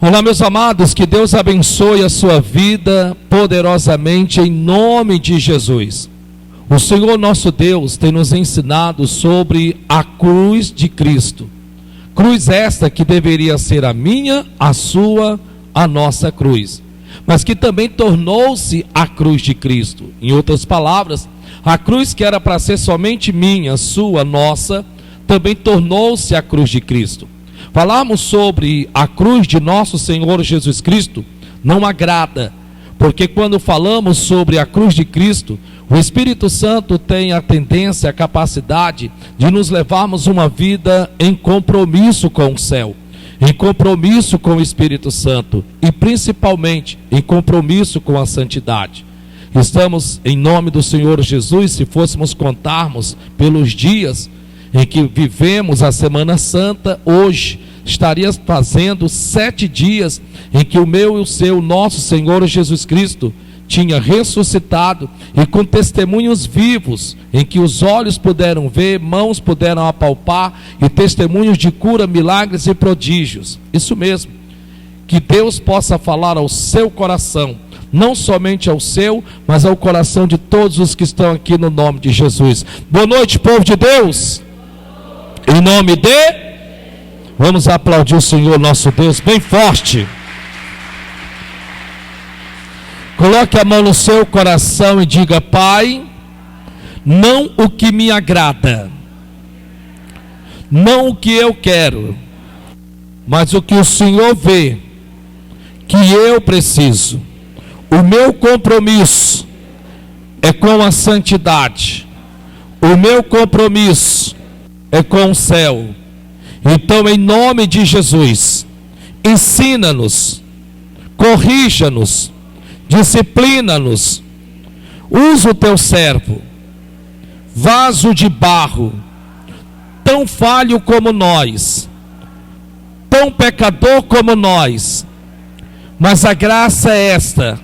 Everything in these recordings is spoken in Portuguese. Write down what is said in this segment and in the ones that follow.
Olá, meus amados, que Deus abençoe a sua vida poderosamente em nome de Jesus. O Senhor nosso Deus tem nos ensinado sobre a cruz de Cristo. Cruz esta que deveria ser a minha, a sua, a nossa cruz, mas que também tornou-se a cruz de Cristo. Em outras palavras, a cruz que era para ser somente minha, sua, nossa, também tornou-se a cruz de Cristo. Falarmos sobre a cruz de nosso Senhor Jesus Cristo não agrada, porque quando falamos sobre a cruz de Cristo, o Espírito Santo tem a tendência, a capacidade de nos levarmos uma vida em compromisso com o céu, em compromisso com o Espírito Santo e principalmente em compromisso com a santidade. Estamos em nome do Senhor Jesus, se fôssemos contarmos pelos dias em que vivemos a Semana Santa, hoje estaria fazendo 7 dias em que o meu e o seu, nosso Senhor Jesus Cristo, tinha ressuscitado, e com testemunhos vivos, em que os olhos puderam ver, mãos puderam apalpar, e testemunhos de cura, milagres e prodígios. Isso mesmo, que Deus possa falar ao seu coração, não somente ao seu, mas ao coração de todos os que estão aqui no nome de Jesus. Boa noite, povo de Deus. Em nome de... Vamos aplaudir o Senhor nosso Deus bem forte. Coloque a mão no seu coração e diga: Pai, não o que me agrada, não o que eu quero, mas o que o Senhor vê que eu preciso. O meu compromisso é com a santidade, o meu compromisso é com o céu. Então, em nome de Jesus, ensina-nos, corrija-nos, disciplina-nos. Usa o teu servo, vaso de barro, tão falho como nós, tão pecador como nós, mas a graça é esta,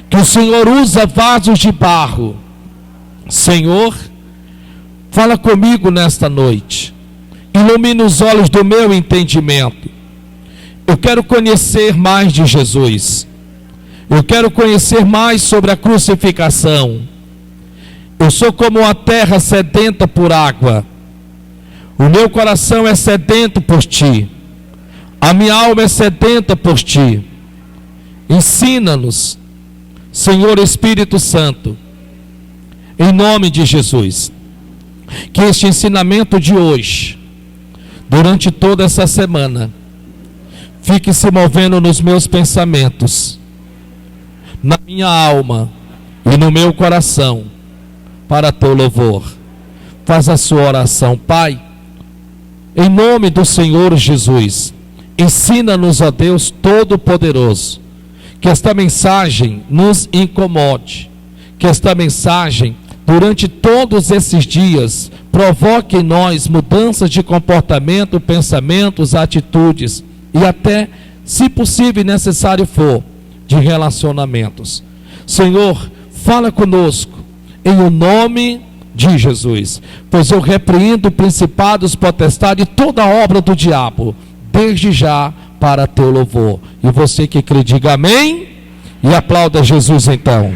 que o Senhor usa vasos de barro. Senhor, fala comigo nesta noite, ilumina os olhos do meu entendimento. Eu quero conhecer mais de Jesus, eu quero conhecer mais sobre a crucificação. Eu sou como uma terra sedenta por água, o meu coração é sedento por ti, a minha alma é sedenta por ti. Ensina-nos, Senhor Espírito Santo, em nome de Jesus, que este ensinamento de hoje, durante toda essa semana, fique se movendo nos meus pensamentos, na minha alma e no meu coração, para teu louvor. Faz a sua oração. Pai, em nome do Senhor Jesus, ensina-nos, ó Deus Todo-Poderoso, que esta mensagem nos incomode, que esta mensagem, durante todos esses dias, provoque em nós mudanças de comportamento, pensamentos, atitudes e até, se possível e necessário for, de relacionamentos. Senhor, fala conosco em o nome de Jesus, pois eu repreendo principados, potestades e toda a obra do diabo, desde já, para teu louvor. E você que crê, diga amém e aplauda Jesus então.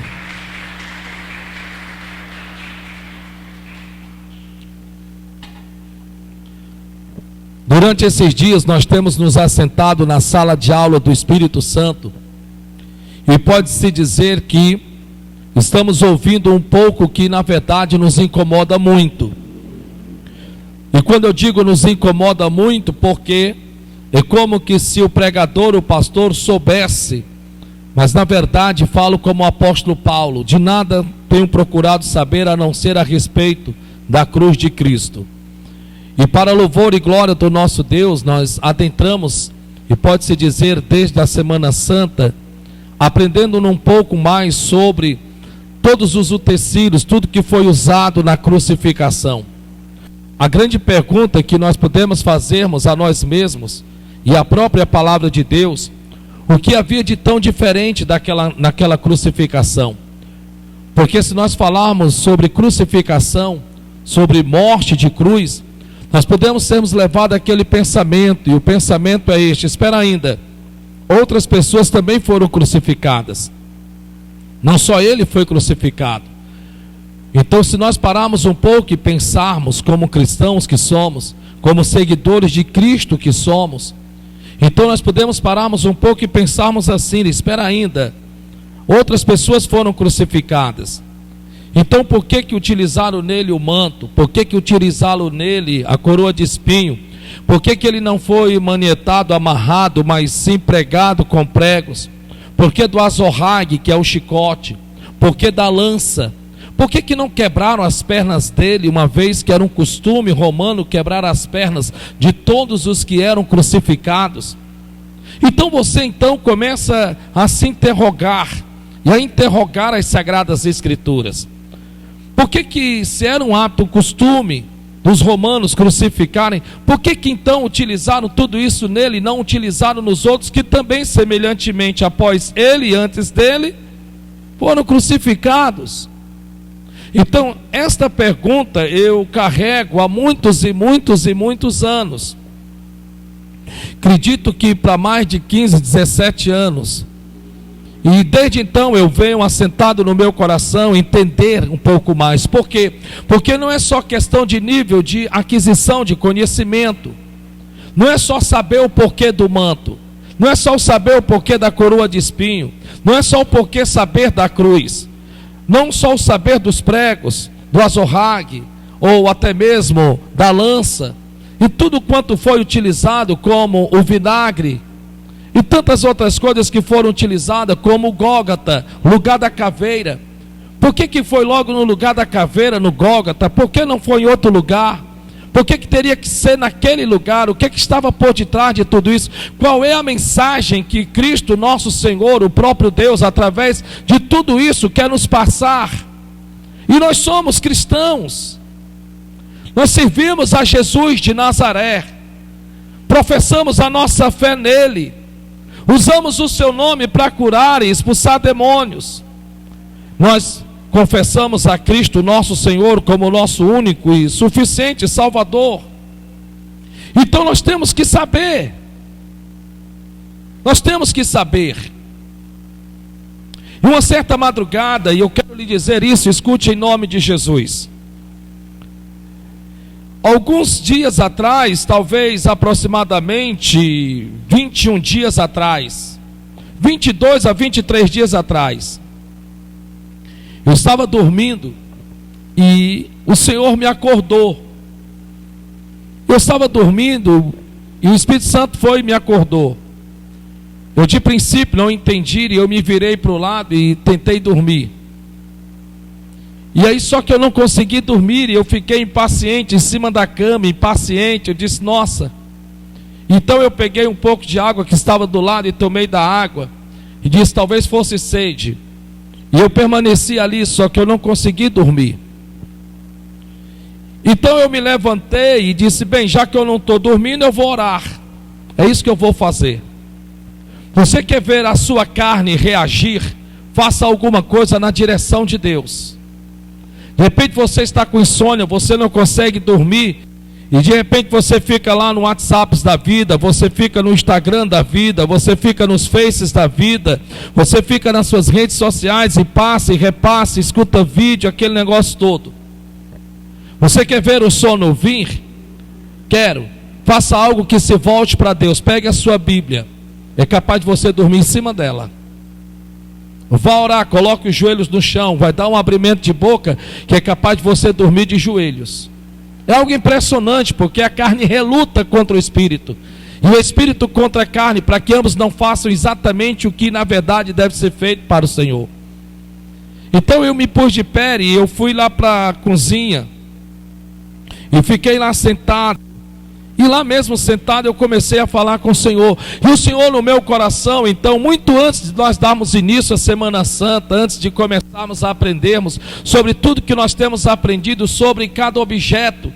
Durante esses dias nós temos nos assentado na sala de aula do Espírito Santo, e pode-se dizer que estamos ouvindo um pouco que na verdade nos incomoda muito. E quando eu digo nos incomoda muito, porque é como que se o pregador, o pastor soubesse, mas na verdade falo como o apóstolo Paulo, de nada tenho procurado saber a não ser a respeito da cruz de Cristo. E para louvor e glória do nosso Deus, nós adentramos, e pode-se dizer desde a Semana Santa, aprendendo um pouco mais sobre todos os utensílios, tudo que foi usado na crucificação. A grande pergunta que nós podemos fazermos a nós mesmos, e a própria palavra de Deus, o que havia de tão diferente naquela crucificação? Porque se nós falarmos sobre crucificação, sobre morte de cruz, nós podemos sermos levados àquele pensamento, e o pensamento é este: espera ainda, outras pessoas também foram crucificadas. Não só ele foi crucificado. Então, se nós pararmos um pouco e pensarmos como cristãos que somos, como seguidores de Cristo que somos, então nós podemos pararmos um pouco e pensarmos assim: espera ainda, outras pessoas foram crucificadas. Então por que utilizaram nele o manto? Por que utilizaram nele a coroa de espinho? Por que ele não foi manietado, amarrado, mas sim pregado com pregos? Por que do azorrague, que é o chicote? Por que da lança? Por que não quebraram as pernas dele, uma vez que era um costume romano quebrar as pernas de todos os que eram crucificados? Então você começa a se interrogar e a interrogar as Sagradas Escrituras. Por que se era um hábito, costume dos romanos crucificarem, por que então utilizaram tudo isso nele e não utilizaram nos outros que também semelhantemente após ele e antes dele foram crucificados? Então esta pergunta eu carrego há muitos e muitos e muitos anos. Acredito que para mais de 15, 17 anos. E desde então eu venho assentado no meu coração entender um pouco mais. Por quê? Porque não é só questão de nível de aquisição de conhecimento. Não é só saber o porquê do manto. Não é só saber o porquê da coroa de espinho. Não é só o porquê saber da cruz. Não só o saber dos pregos, do azorrague, ou até mesmo da lança. E tudo quanto foi utilizado, como o vinagre, e tantas outras coisas que foram utilizadas, como o Gólgota, lugar da caveira. Por que foi logo no lugar da caveira, no Gólgota? Por que não foi em outro lugar? Por que teria que ser naquele lugar? O que estava por detrás de tudo isso? Qual é a mensagem que Cristo, nosso Senhor, o próprio Deus, através de tudo isso, quer nos passar? E nós somos cristãos. Nós servimos a Jesus de Nazaré. Professamos a nossa fé nele. Usamos o seu nome para curar e expulsar demônios. Nós confessamos a Cristo, nosso Senhor, como nosso único e suficiente Salvador. Então nós temos que saber. Nós temos que saber. Em uma certa madrugada, e eu quero lhe dizer isso, escute em nome de Jesus. Alguns dias atrás, talvez aproximadamente 21 dias atrás, 22 a 23 dias atrás, eu estava dormindo e o Senhor me acordou. Eu estava dormindo e o Espírito Santo foi e me acordou. Eu de princípio não entendi e eu me virei para o lado e tentei dormir. E aí só que eu não consegui dormir e eu fiquei impaciente em cima da cama, impaciente. Eu disse: nossa. Então eu peguei um pouco de água que estava do lado e tomei da água e disse: talvez fosse sede. E eu permaneci ali, só que eu não consegui dormir. Então eu me levantei e disse: bem, já que eu não estou dormindo, eu vou orar. É isso que eu vou fazer. Você quer ver a sua carne reagir? Faça alguma coisa na direção de Deus. De repente você está com insônia, você não consegue dormir, e de repente você fica lá no WhatsApp da vida, você fica no Instagram da vida, você fica nos Faces da vida, você fica nas suas redes sociais e passa e repassa, escuta vídeo, aquele negócio todo. Você quer ver o sono vir? Quero. Faça algo que se volte para Deus. Pegue a sua Bíblia. É capaz de você dormir em cima dela. Vá orar, coloque os joelhos no chão, vai dar um abrimento de boca que é capaz de você dormir de joelhos. É algo impressionante, porque a carne reluta contra o espírito e o espírito contra a carne, para que ambos não façam exatamente o que na verdade deve ser feito para o Senhor. Então eu me pus de pé e eu fui lá para a cozinha e fiquei lá sentado. E lá mesmo sentado eu comecei a falar com o Senhor. E o Senhor no meu coração, então, muito antes de nós darmos início à Semana Santa, antes de começarmos a aprendermos sobre tudo que nós temos aprendido sobre cada objeto,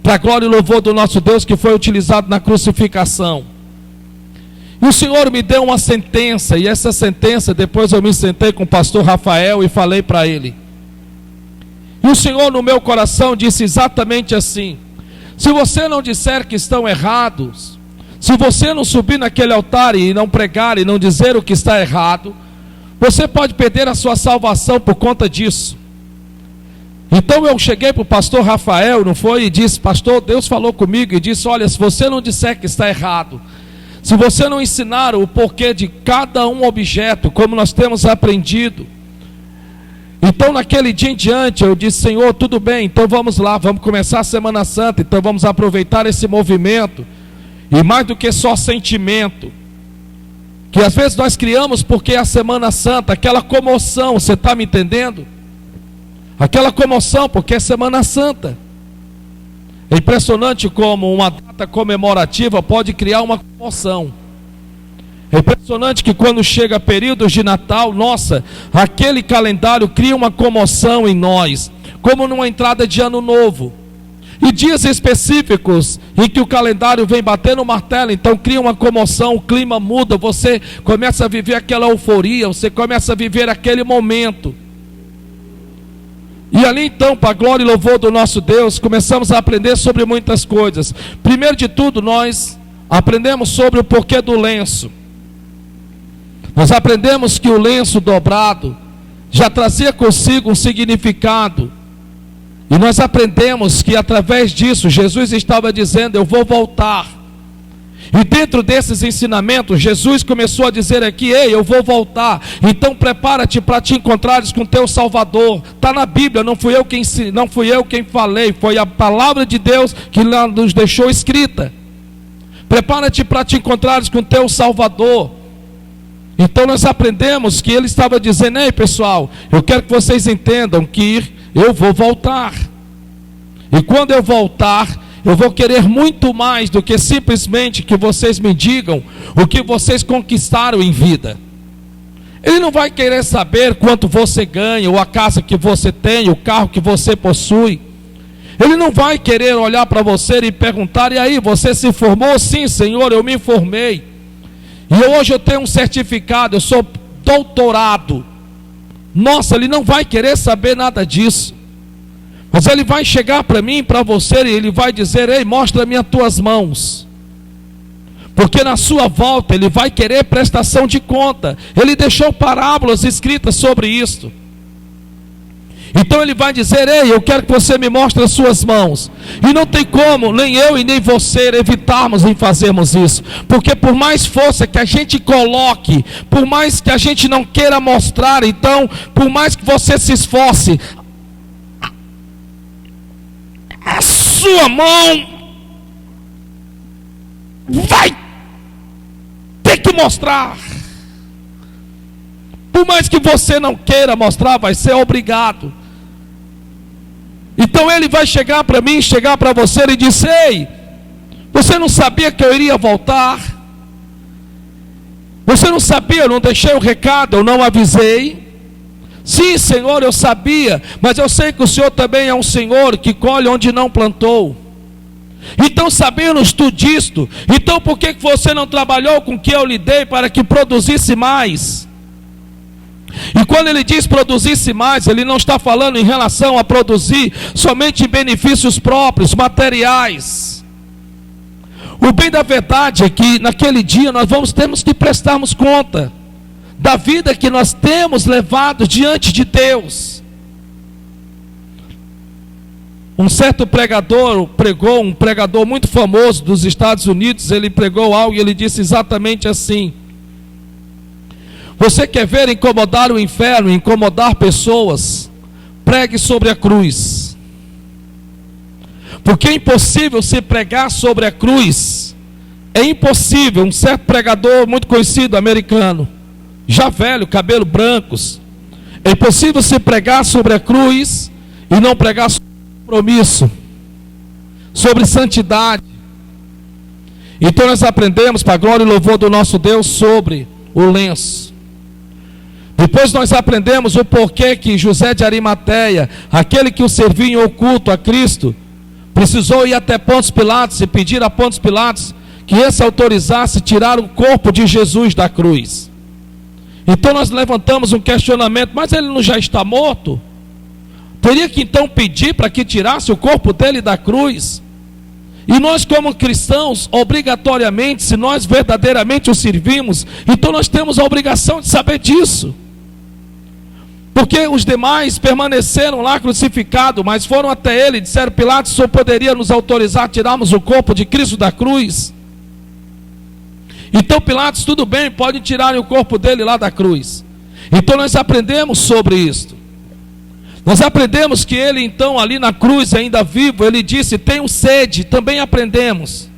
para a glória e louvor do nosso Deus, que foi utilizado na crucificação. E o Senhor me deu uma sentença, e essa sentença, depois eu me sentei com o pastor Rafael e falei para ele. E o Senhor no meu coração disse exatamente assim: se você não disser que estão errados, Se você não subir naquele altar e não pregar e não dizer o que está errado, você pode perder a sua salvação por conta disso. Então eu cheguei para o pastor Rafael, não foi? E disse: pastor, Deus falou comigo e disse: olha, se você não disser que está errado, se você não ensinar o porquê de cada um objeto, como nós temos aprendido, então naquele dia em diante eu disse: Senhor, tudo bem, então vamos lá, vamos começar a Semana Santa, então vamos aproveitar esse movimento, e mais do que só sentimento, que às vezes nós criamos porque é a Semana Santa, aquela comoção, você está me entendendo? Aquela comoção porque é Semana Santa. É impressionante como uma data comemorativa pode criar uma comoção. É impressionante que quando chega períodos de Natal, nossa, aquele calendário cria uma comoção em nós, como numa entrada de ano novo. E dias específicos em que o calendário vem batendo o martelo, então cria uma comoção, o clima muda, você começa a viver aquela euforia, você começa a viver aquele momento. E ali então, para a glória e louvor do nosso Deus, começamos a aprender sobre muitas coisas. Primeiro de tudo, nós aprendemos sobre o porquê do lenço. Nós aprendemos que o lenço dobrado já trazia consigo um significado. E nós aprendemos que através disso, Jesus estava dizendo: eu vou voltar. E dentro desses ensinamentos, Jesus começou a dizer aqui: ei, eu vou voltar, então prepara-te para te encontrares com teu Salvador. Está na Bíblia, não fui eu quem falei, foi a palavra de Deus que lá nos deixou escrita. Prepara-te para te encontrares com teu Salvador. Então nós aprendemos que ele estava dizendo: ei pessoal, eu quero que vocês entendam que eu vou voltar. E quando eu voltar, eu vou querer muito mais do que simplesmente que vocês me digam o que vocês conquistaram em vida. Ele não vai querer saber quanto você ganha, ou a casa que você tem, o carro que você possui. Ele não vai querer olhar para você e perguntar: e aí, você se formou? Sim, Senhor, eu me formei. E hoje eu tenho um certificado, eu sou doutorado. Nossa, ele não vai querer saber nada disso. Mas ele vai chegar para mim, para você, e ele vai dizer: ei, mostra-me as tuas mãos. Porque na sua volta ele vai querer prestação de conta. Ele deixou parábolas escritas sobre isso. Então ele vai dizer: ei, eu quero que você me mostre as suas mãos. E não tem como, nem eu e nem você, evitarmos em fazermos isso. Porque por mais força que a gente coloque, por mais que a gente não queira mostrar, então, por mais que você se esforce, a sua mão vai ter que mostrar. Por mais que você não queira mostrar, vai ser obrigado. Então ele vai chegar para mim, chegar para você e dizer: ei, você não sabia que eu iria voltar? Você não sabia, eu não deixei o recado, eu não avisei? Sim, Senhor, eu sabia, mas eu sei que o Senhor também é um Senhor que colhe onde não plantou. Então, sabendo tudo disto, então por que você não trabalhou com o que eu lhe dei para que produzisse mais? E quando ele diz produzisse mais, ele não está falando em relação a produzir somente benefícios próprios, materiais. O bem da verdade é que naquele dia nós temos que prestarmos conta da vida que nós temos levado diante de Deus. Um certo pregador pregou, um pregador muito famoso dos Estados Unidos, ele pregou algo e ele disse exatamente assim: você quer ver incomodar o inferno, incomodar pessoas? Pregue sobre a cruz. Porque é impossível se pregar sobre a cruz. É impossível. Um certo pregador muito conhecido, americano, já velho, cabelo brancos, é impossível se pregar sobre a cruz e não pregar sobre compromisso, sobre santidade. Então nós aprendemos, para a glória e louvor do nosso Deus, sobre o lenço. Depois nós aprendemos o porquê que José de Arimateia, aquele que o servia em oculto a Cristo, precisou ir até Pôncio Pilatos e pedir a Pôncio Pilatos que esse autorizasse tirar o corpo de Jesus da cruz. Então nós levantamos um questionamento: mas ele não já está morto? Teria que então pedir para que tirasse o corpo dele da cruz? E nós, como cristãos, obrigatoriamente, se nós verdadeiramente o servimos, então nós temos a obrigação de saber disso. Porque os demais permaneceram lá crucificados, mas foram até ele e disseram: Pilatos só poderia nos autorizar a tirarmos o corpo de Cristo da cruz. Então Pilatos, tudo bem, pode tirar o corpo dele lá da cruz. Então nós aprendemos sobre isto. Nós aprendemos que ele então ali na cruz, ainda vivo, ele disse: tenho sede. Também aprendemos.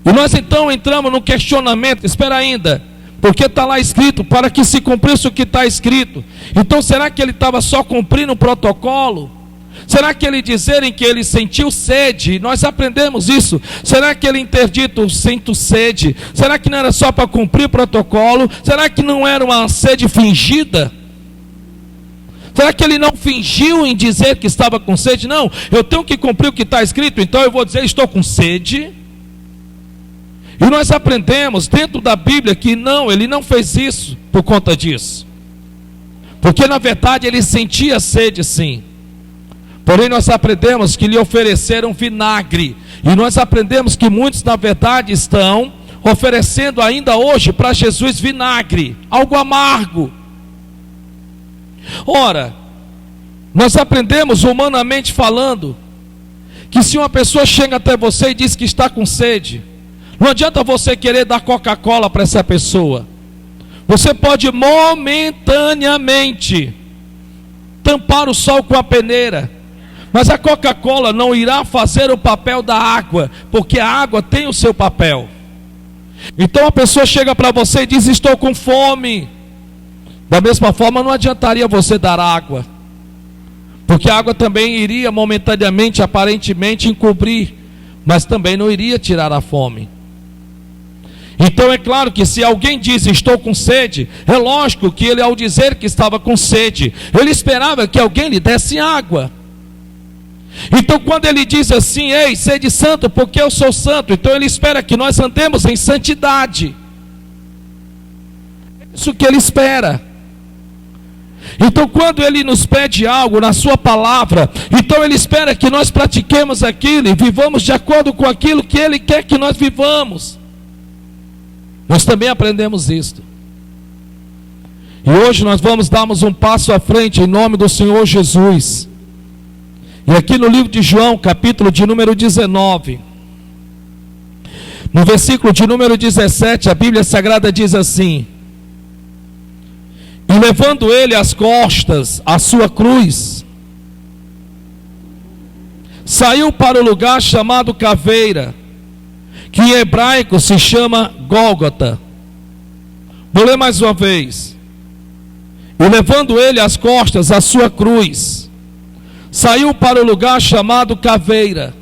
E nós então entramos no questionamento: espera ainda, porque está lá escrito, para que se cumprisse o que está escrito. Então será que ele estava só cumprindo o protocolo? Será que ele dizerem que ele sentiu sede? Nós aprendemos isso. Será que ele interdito: sinto sede? Será que não era só para cumprir o protocolo? Será que não era uma sede fingida? Será que ele não fingiu em dizer que estava com sede? Não, eu tenho que cumprir o que está escrito, então eu vou dizer: estou com sede. E nós aprendemos dentro da Bíblia que não, ele não fez isso por conta disso. Porque na verdade ele sentia sede sim. Porém nós aprendemos que lhe ofereceram vinagre. E nós aprendemos que muitos na verdade estão oferecendo ainda hoje para Jesus vinagre, algo amargo. Ora, nós aprendemos humanamente falando que se uma pessoa chega até você e diz que está com sede, não adianta você querer dar Coca-Cola para essa pessoa. Você pode momentaneamente tampar o sol com a peneira, mas a Coca-Cola não irá fazer o papel da água, porque a água tem o seu papel. Então a pessoa chega para você e diz: estou com fome. Da mesma forma, não adiantaria você dar água, porque a água também iria momentaneamente, aparentemente, encobrir, mas também não iria tirar a fome. Então é claro que se alguém diz: estou com sede, é lógico que ele, ao dizer que estava com sede, ele esperava que alguém lhe desse água. Então quando ele diz assim: ei, sede santo, porque eu sou santo, então ele espera que nós andemos em santidade. É isso que ele espera. Então quando ele nos pede algo na sua palavra, então ele espera que nós pratiquemos aquilo e vivamos de acordo com aquilo que ele quer que nós vivamos. Nós também aprendemos isto. E hoje nós vamos darmos um passo à frente em nome do Senhor Jesus. E aqui no livro de João, capítulo de número 19, no versículo de número 17, a Bíblia Sagrada diz assim: e levando ele às costas a sua cruz, saiu para o lugar chamado Caveira, que em hebraico se chama Gólgota. Vou ler mais uma vez. E levando ele às costas a sua cruz, saiu para o lugar chamado Caveira.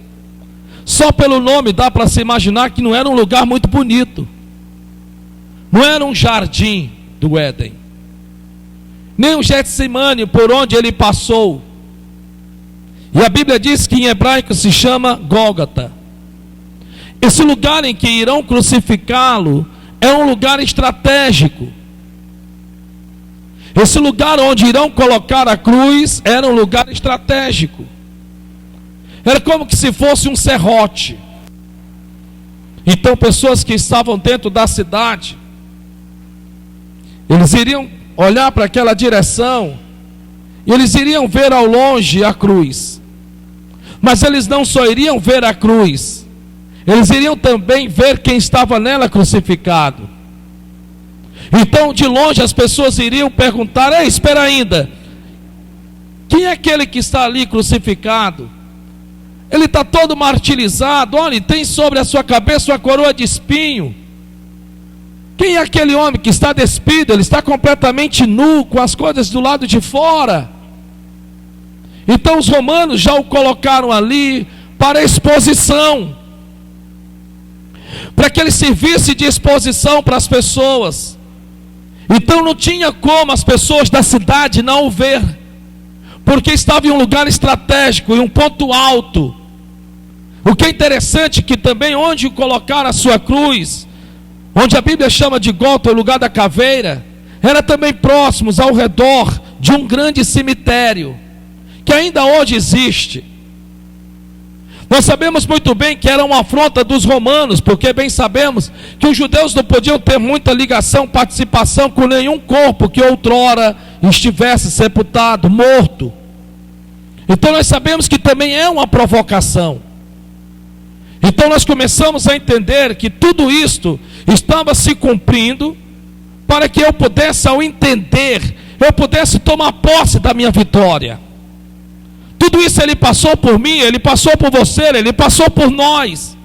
Só pelo nome dá para se imaginar que não era um lugar muito bonito. Não era um jardim do Éden, nem um Getsemane por onde ele passou. E a Bíblia diz que em hebraico se chama Gólgota. Esse lugar em que irão crucificá-lo é um lugar estratégico. Esse lugar onde irão colocar a cruz era um lugar estratégico. Era como que se fosse um serrote. Então pessoas que estavam dentro da cidade, eles iriam olhar para aquela direção e eles iriam ver ao longe a cruz. Mas eles não só iriam ver a cruz, eles iriam também ver quem estava nela crucificado. Então de longe as pessoas iriam perguntar: ei, espera ainda, quem é aquele que está ali crucificado? Ele está todo martirizado, olha, tem sobre a sua cabeça uma coroa de espinho. Quem é aquele homem que está despido? Ele está completamente nu, com as coisas do lado de fora. Então os romanos já o colocaram ali para exposição, para que ele servisse de exposição para as pessoas. Então não tinha como as pessoas da cidade não o ver, porque estava em um lugar estratégico, em um ponto alto. O que é interessante que também onde colocaram a sua cruz, onde a Bíblia chama de Gólgota, o lugar da caveira, era também próximos ao redor de um grande cemitério, que ainda hoje existe. Nós sabemos muito bem que era uma afronta dos romanos, porque bem sabemos que os judeus não podiam ter muita ligação, participação com nenhum corpo que outrora estivesse sepultado, morto. Então nós sabemos que também é uma provocação. Então nós começamos a entender que tudo isto estava se cumprindo para que eu pudesse, ao entender, eu pudesse tomar posse da minha vitória. Tudo isso ele passou por mim, ele passou por você, ele passou por nós.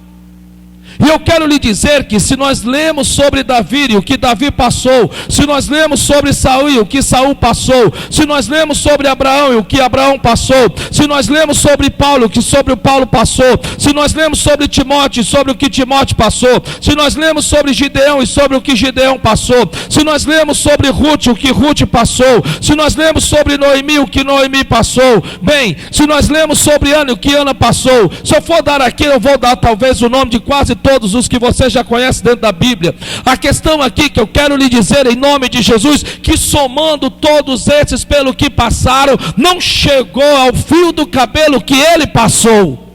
E eu quero lhe dizer que se nós lemos sobre Davi e o que Davi passou, se nós lemos sobre Saul e o que Saul passou, se nós lemos sobre Abraão e o que Abraão passou, se nós lemos sobre Paulo o que sobre o Paulo passou, se nós lemos sobre Timóteo e sobre o que Timóteo passou, se nós lemos sobre Gideão e sobre o que Gideão passou, se nós lemos sobre Ruth o que Ruth passou, se nós lemos sobre Noemi o que Noemi passou, bem, se nós lemos sobre Ana o que Ana passou, se eu for dar aqui, eu vou dar talvez o nome de quase todos os que você já conhece dentro da Bíblia. A questão aqui que eu quero lhe dizer em nome de Jesus, que somando todos esses pelo que passaram, não chegou ao fio do cabelo que ele passou.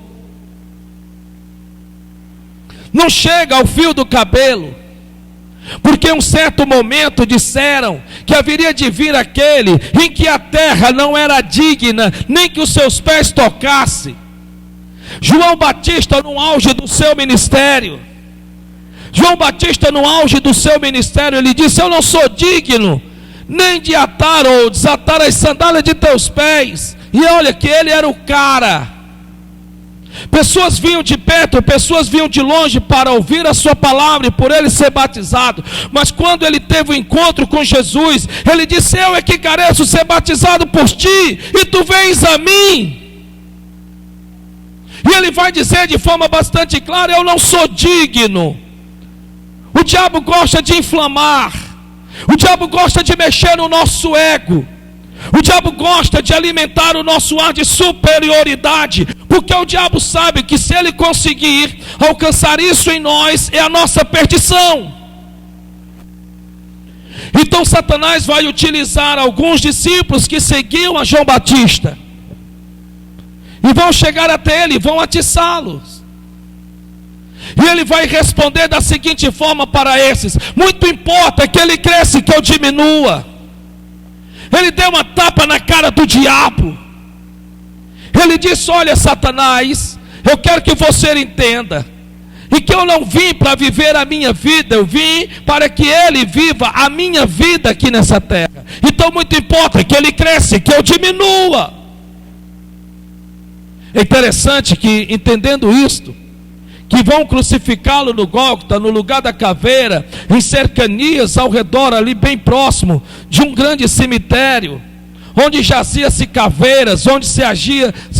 Não chega ao fio do cabelo. Porque em um certo momento disseram que haveria de vir aquele em que a terra não era digna, nem que os seus pés tocassem. João Batista no auge do seu ministério, ele disse: eu não sou digno nem de atar ou desatar as sandálias de teus pés. E olha que ele era o cara. Pessoas vinham de perto, pessoas vinham de longe para ouvir a sua palavra e por ele ser batizado. Mas quando ele teve o encontro com Jesus, ele disse: eu é que careço ser batizado por ti, e tu vens a mim. E ele vai dizer de forma bastante clara: eu não sou digno. O diabo gosta de inflamar, o diabo gosta de mexer no nosso ego, o diabo gosta de alimentar o nosso ar de superioridade, porque o diabo sabe que se ele conseguir alcançar isso em nós, é a nossa perdição. Então Satanás vai utilizar alguns discípulos que seguiam a João Batista, e vão chegar até ele, vão atiçá-los. E ele vai responder da seguinte forma para esses: muito importa que ele cresça e que eu diminua. Ele deu uma tapa na cara do diabo. Ele disse: olha, Satanás, eu quero que você entenda, e que eu não vim para viver a minha vida, eu vim para que ele viva a minha vida aqui nessa terra. Então muito importa que ele cresça e que eu diminua. É interessante que, entendendo isto, que vão crucificá-lo no Gólgota, no lugar da caveira, em cercanias ao redor, ali bem próximo de um grande cemitério, onde jazia-se caveiras, onde se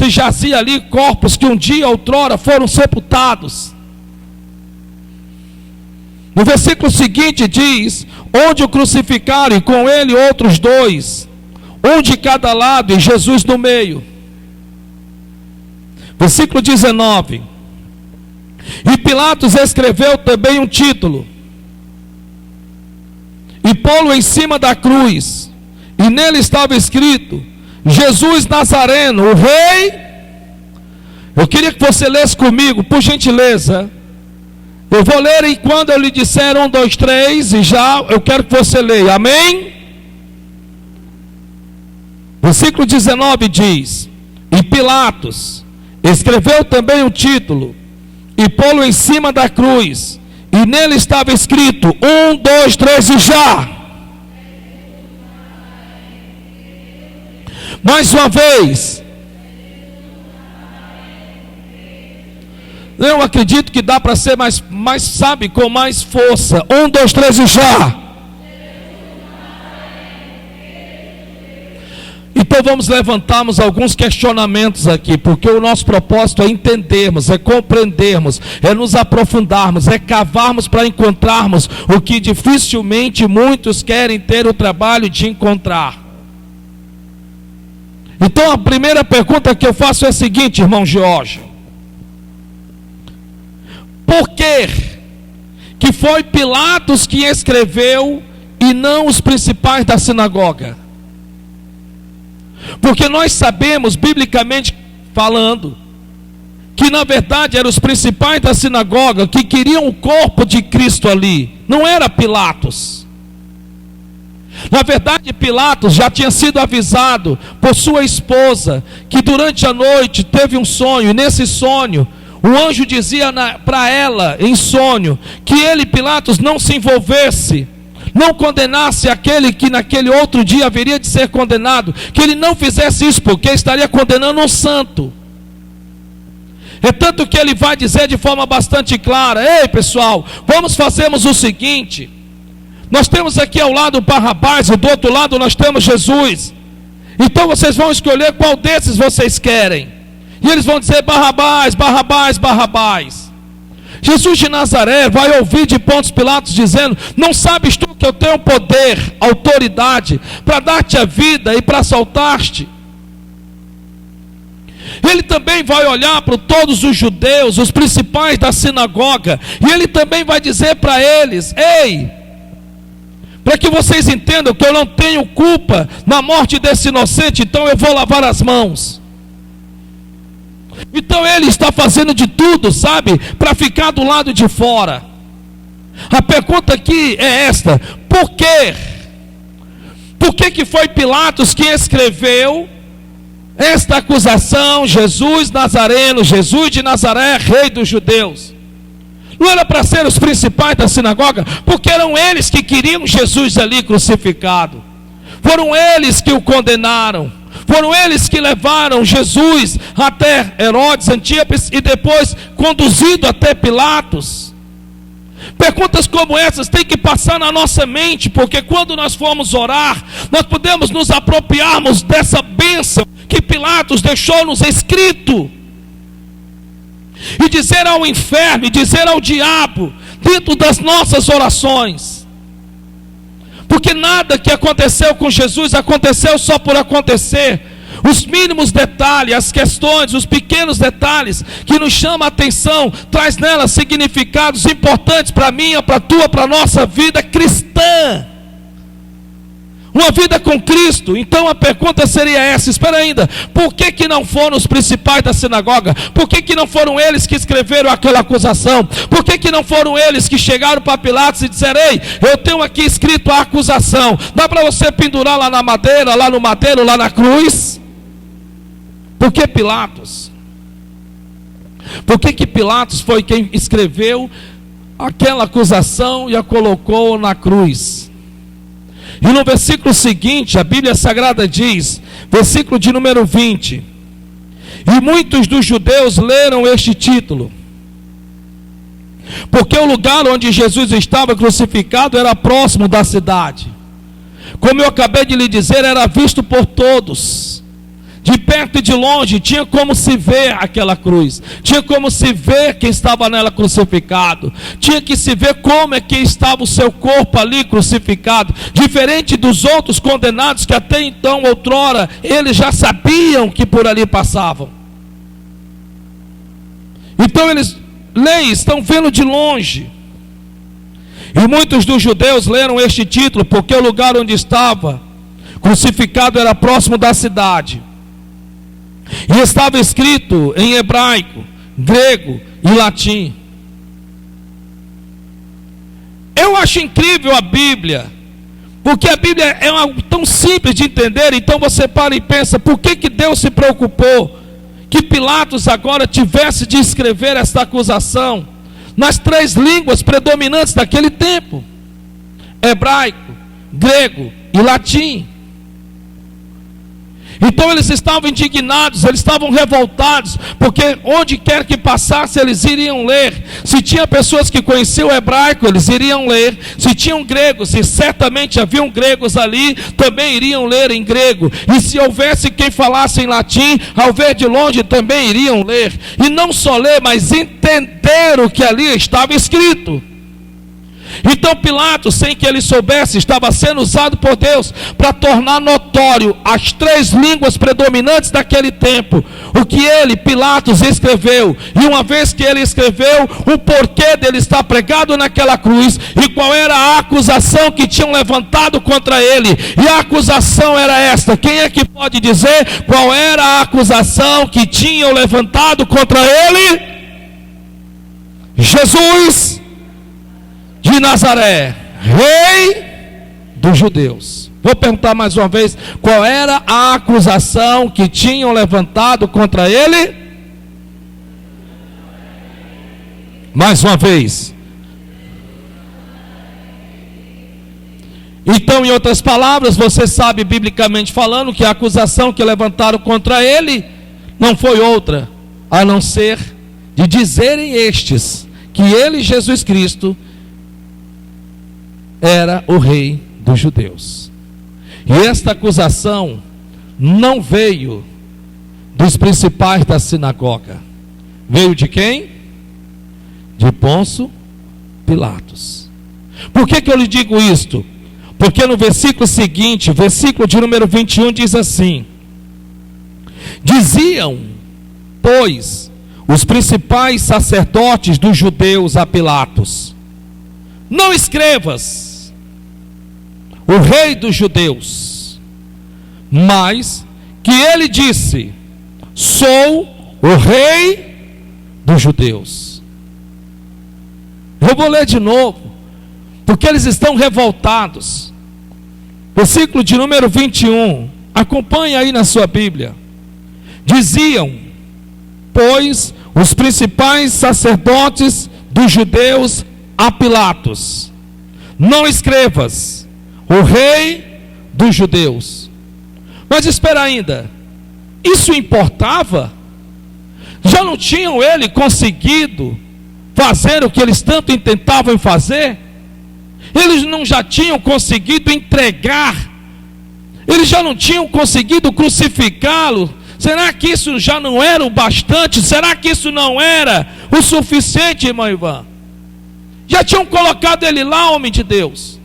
jazia ali corpos que um dia outrora foram sepultados. No versículo seguinte diz: onde o crucificaram, e com ele outros dois, um de cada lado e Jesus no meio. Versículo 19: e Pilatos escreveu também um título, e pô-lo em cima da cruz, e nele estava escrito: Jesus Nazareno, o Rei. Eu queria que você lesse comigo, por gentileza. Eu vou ler, e quando eu lhe disser 1, 2, 3, e já eu quero que você leia, amém? Versículo 19 diz: e Pilatos escreveu também um título, e pô-lo em cima da cruz, e nele estava escrito: 1, 2, 3 e já. Mais uma vez. Eu acredito que dá para ser mais, sabe, com mais força. 1, 2, 3 e já. Então vamos levantarmos alguns questionamentos aqui, porque o nosso propósito é entendermos, é compreendermos, é nos aprofundarmos, é cavarmos para encontrarmos o que dificilmente muitos querem ter o trabalho de encontrar. Então a primeira pergunta que eu faço é a seguinte, irmão Jorge: por que foi Pilatos que escreveu e não os principais da sinagoga? Porque nós sabemos, biblicamente falando, que que na verdade eram os principais da sinagoga, que queriam o corpo de Cristo ali. Não era Pilatos. Na verdade, Pilatos já tinha sido avisado por sua esposa, que durante a noite teve um sonho, e nesse sonho, o anjo dizia para ela, em sonho, que ele, Pilatos, não se envolvesse, não condenasse aquele que naquele outro dia haveria de ser condenado, que ele não fizesse isso, porque estaria condenando um santo. É tanto que ele vai dizer de forma bastante clara: ei pessoal, vamos fazermos o seguinte, nós temos aqui ao lado Barrabás, e do outro lado nós temos Jesus, então vocês vão escolher qual desses vocês querem. E eles vão dizer: Barrabás, Barrabás, Barrabás. Jesus de Nazaré vai ouvir de Pôncio Pilatos dizendo: não sabes tu que eu tenho poder, autoridade, para dar-te a vida e para soltar-te? Ele também vai olhar para todos os judeus, os principais da sinagoga, e ele também vai dizer para eles: ei, para que vocês entendam que eu não tenho culpa na morte desse inocente, então eu vou lavar as mãos. Então ele está fazendo de tudo, sabe, para ficar do lado de fora. A pergunta aqui é esta: por quê? Por que foi Pilatos que escreveu esta acusação: Jesus Nazareno, Jesus de Nazaré, rei dos judeus? Não era para ser os principais da sinagoga, porque eram eles que queriam Jesus ali crucificado. Foram eles que o condenaram. Foram eles que levaram Jesus até Herodes Antipas e depois conduzido até Pilatos. Perguntas como essas têm que passar na nossa mente, porque quando nós formos orar, nós podemos nos apropriarmos dessa bênção que Pilatos deixou-nos escrito, e dizer ao inferno, e dizer ao diabo, dentro das nossas orações. Porque nada que aconteceu com Jesus aconteceu só por acontecer. Os mínimos detalhes, as questões, os pequenos detalhes que nos chamam a atenção, traz nelas significados importantes para a minha, para a tua, para a nossa vida cristã. Uma vida com Cristo. Então a pergunta seria essa: espera ainda, por que não foram os principais da sinagoga? Por que não foram eles que escreveram aquela acusação? Por que não foram eles que chegaram para Pilatos e disseram: ei, eu tenho aqui escrito a acusação, dá para você pendurar lá na madeira, lá no madeiro, lá na cruz? Por que Pilatos? Por que Pilatos foi quem escreveu aquela acusação e a colocou na cruz? E no versículo seguinte, a Bíblia Sagrada diz, versículo de número 20: e muitos dos judeus leram este título, porque o lugar onde Jesus estava crucificado era próximo da cidade. Como eu acabei de lhe dizer, era visto por todos, de perto e de longe, tinha como se ver aquela cruz, tinha como se ver quem estava nela crucificado, tinha que se ver como é que estava o seu corpo ali crucificado, diferente dos outros condenados que até então, outrora, eles já sabiam que por ali passavam. Então eles leem, estão vendo de longe. E muitos dos judeus leram este título, porque o lugar onde estava crucificado era próximo da cidade. E estava escrito em hebraico, grego e latim. Eu acho incrível a Bíblia, porque a Bíblia é algo tão simples de entender. Então você para e pensa: por que Deus se preocupou que Pilatos agora tivesse de escrever esta acusação nas 3 línguas predominantes daquele tempo: hebraico, grego e latim? Então eles estavam indignados, eles estavam revoltados, porque onde quer que passasse eles iriam ler. Se tinha pessoas que conheciam o hebraico, eles iriam ler. Se tinham gregos, e certamente haviam gregos ali, também iriam ler em grego. E se houvesse quem falasse em latim, ao ver de longe também iriam ler. E não só ler, mas entender o que ali estava escrito. Então Pilatos, sem que ele soubesse, estava sendo usado por Deus para tornar notório as 3 línguas predominantes daquele tempo. O que ele, Pilatos, escreveu. E uma vez que ele escreveu, o porquê dele estar pregado naquela cruz. E qual era a acusação que tinham levantado contra ele. E a acusação era esta. Quem é que pode dizer qual era a acusação que tinham levantado contra ele? Jesus de Nazaré, rei dos judeus. Vou perguntar mais uma vez, qual era a acusação que tinham levantado contra ele? Mais uma vez. Então, em outras palavras, você sabe biblicamente falando que a acusação que levantaram contra ele não foi outra, a não ser de dizerem estes que ele, Jesus Cristo, era o rei dos judeus. E esta acusação não veio dos principais da sinagoga. Veio de quem? De Pôncio Pilatos. Por que eu lhe digo isto? Porque no versículo seguinte, versículo de número 21, diz assim: diziam, pois, os principais sacerdotes dos judeus a Pilatos: não escrevas o rei dos judeus, mas que ele disse: sou o rei dos judeus. Eu vou ler de novo, porque eles estão revoltados. Versículo de número 21, acompanhe aí na sua Bíblia. Diziam, pois, os principais sacerdotes dos judeus a Pilatos: não escrevas o rei dos judeus. Mas espera ainda, isso importava? Já não tinham ele conseguido fazer o que eles tanto intentavam fazer? Eles não já tinham conseguido entregar? Eles já não tinham conseguido crucificá-lo? Será que isso já não era o bastante? Será que isso não era o suficiente, irmão Ivan? Já tinham colocado ele lá, homem de Deus.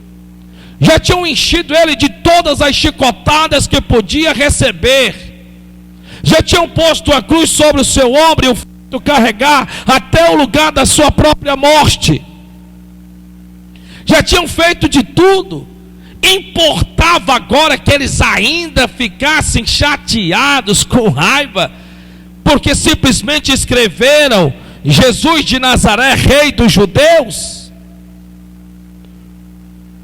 Já tinham enchido ele de todas as chicotadas que podia receber. Já tinham posto a cruz sobre o seu ombro e o feito carregar até o lugar da sua própria morte. Já tinham feito de tudo. Importava agora que eles ainda ficassem chateados, com raiva, porque simplesmente escreveram Jesus de Nazaré, rei dos judeus?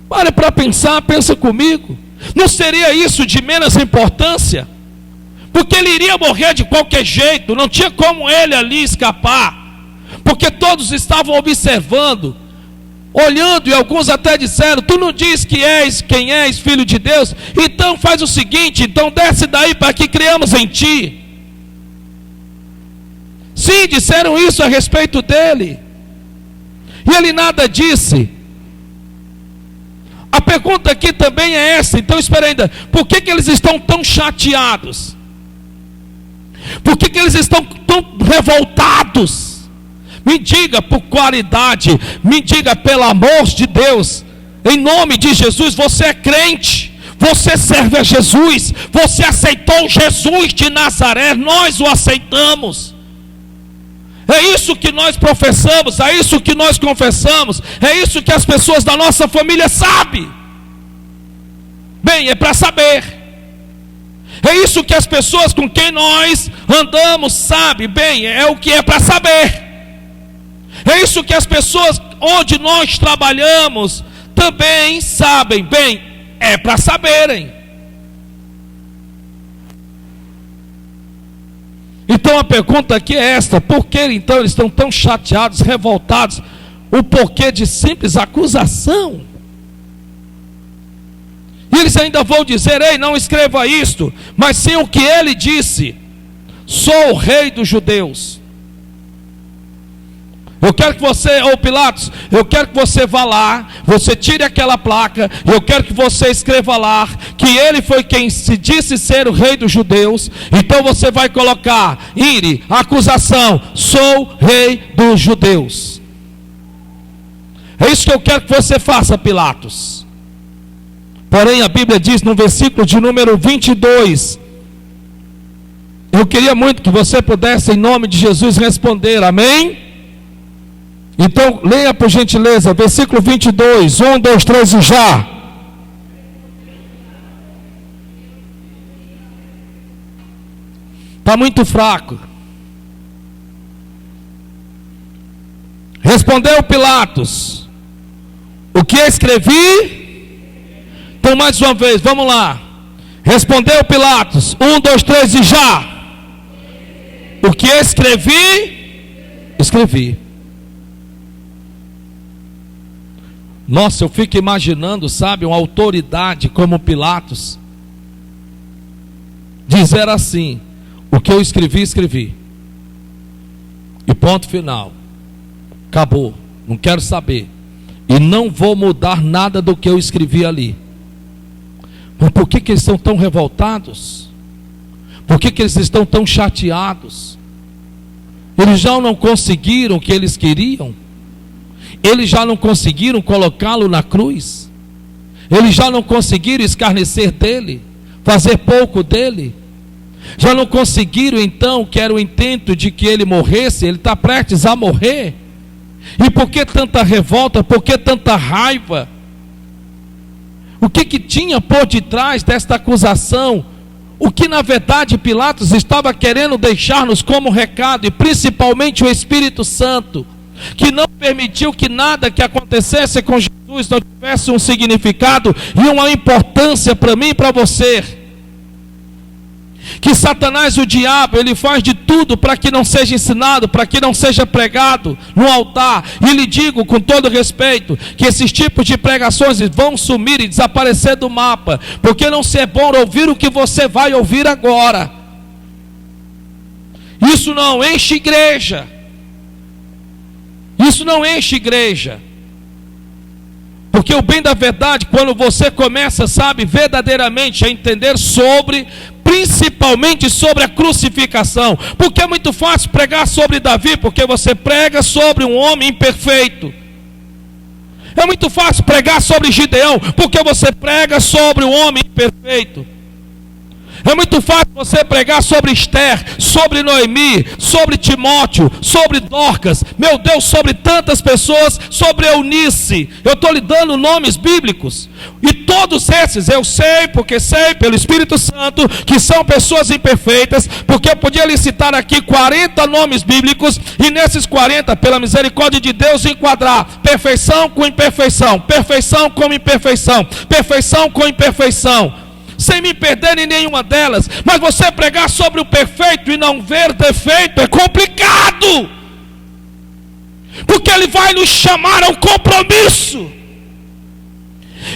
Olha para pensar, pensa comigo. Não seria isso de menos importância? Porque ele iria morrer de qualquer jeito, não tinha como ele ali escapar, porque todos estavam observando, olhando, e alguns até disseram: tu não diz que és quem és, filho de Deus? Então faz o seguinte, então desce daí para que criamos em ti. Sim, disseram isso a respeito dele, e ele nada disse. A pergunta aqui também é essa. Então espera ainda, por que eles estão tão chateados? Por que eles estão tão revoltados? Me diga por qualidade, me diga pelo amor de Deus, em nome de Jesus. Você é crente, você serve a Jesus, você aceitou Jesus de Nazaré, nós o aceitamos. É isso que nós professamos, é isso que nós confessamos, é isso que as pessoas da nossa família sabem. Bem, é para saber. É isso que as pessoas com quem nós andamos sabem. Bem, é o que é para saber. É isso que as pessoas onde nós trabalhamos também sabem. Bem, é para saberem. Então a pergunta aqui é esta: por que então eles estão tão chateados, revoltados? O porquê de simples acusação? E eles ainda vão dizer: ei, não escreva isto, mas sim o que ele disse: sou o rei dos judeus. Eu quero que você, Pilatos, eu quero que você vá lá, você tire aquela placa, eu quero que você escreva lá que ele foi quem se disse ser o rei dos judeus. Então você vai colocar, acusação, sou rei dos judeus. É isso que eu quero que você faça, Pilatos. Porém, a Bíblia diz no versículo de número 22, eu queria muito que você pudesse, em nome de Jesus, responder, amém? Então, leia por gentileza, versículo 22, 1, 2, 3 e já. Está muito fraco. Respondeu Pilatos: o que escrevi? Então mais uma vez, vamos lá. Respondeu Pilatos: 1, 2, 3 e já. O que escrevi? Escrevi. Nossa, eu fico imaginando, sabe, uma autoridade como Pilatos dizer assim: o que eu escrevi, escrevi. E ponto final. Acabou. Não quero saber. E não vou mudar nada do que eu escrevi ali. Mas por que eles estão tão revoltados? Por que eles estão tão chateados? Eles já não conseguiram o que eles queriam? Eles já não conseguiram colocá-lo na cruz? Eles já não conseguiram escarnecer dele? Fazer pouco dele? Já não conseguiram então, que era o intento de que ele morresse? Ele está prestes a morrer. E por que tanta revolta? Por que tanta raiva? O que tinha por detrás desta acusação? O que na verdade Pilatos estava querendo deixar-nos como recado, e principalmente o Espírito Santo, que não permitiu que nada que acontecesse com Jesus não tivesse um significado e uma importância para mim e para você. Que Satanás, o diabo, ele faz de tudo para que não seja ensinado, para que não seja pregado no altar. E lhe digo com todo respeito, que esses tipos de pregações vão sumir e desaparecer do mapa, porque não se é bom ouvir o que você vai ouvir agora. Isso não enche igreja. Isso não enche igreja. Porque o bem da verdade, quando você começa, sabe, verdadeiramente a entender sobre, principalmente sobre a crucificação. Porque é muito fácil pregar sobre Davi, porque você prega sobre um homem imperfeito. É muito fácil pregar sobre Gideão, porque você prega sobre um homem imperfeito. É muito fácil você pregar sobre Esther, sobre Noemi, sobre Timóteo, sobre Dorcas, meu Deus, sobre tantas pessoas, sobre Eunice. Eu estou lhe dando nomes bíblicos. E todos esses eu sei, porque sei pelo Espírito Santo, que são pessoas imperfeitas, porque eu podia lhe citar aqui 40 nomes bíblicos, e nesses 40, pela misericórdia de Deus, enquadrar perfeição com imperfeição, perfeição com imperfeição, perfeição com imperfeição, sem me perder em nenhuma delas. Mas você pregar sobre o perfeito e não ver defeito é complicado, porque ele vai nos chamar ao compromisso,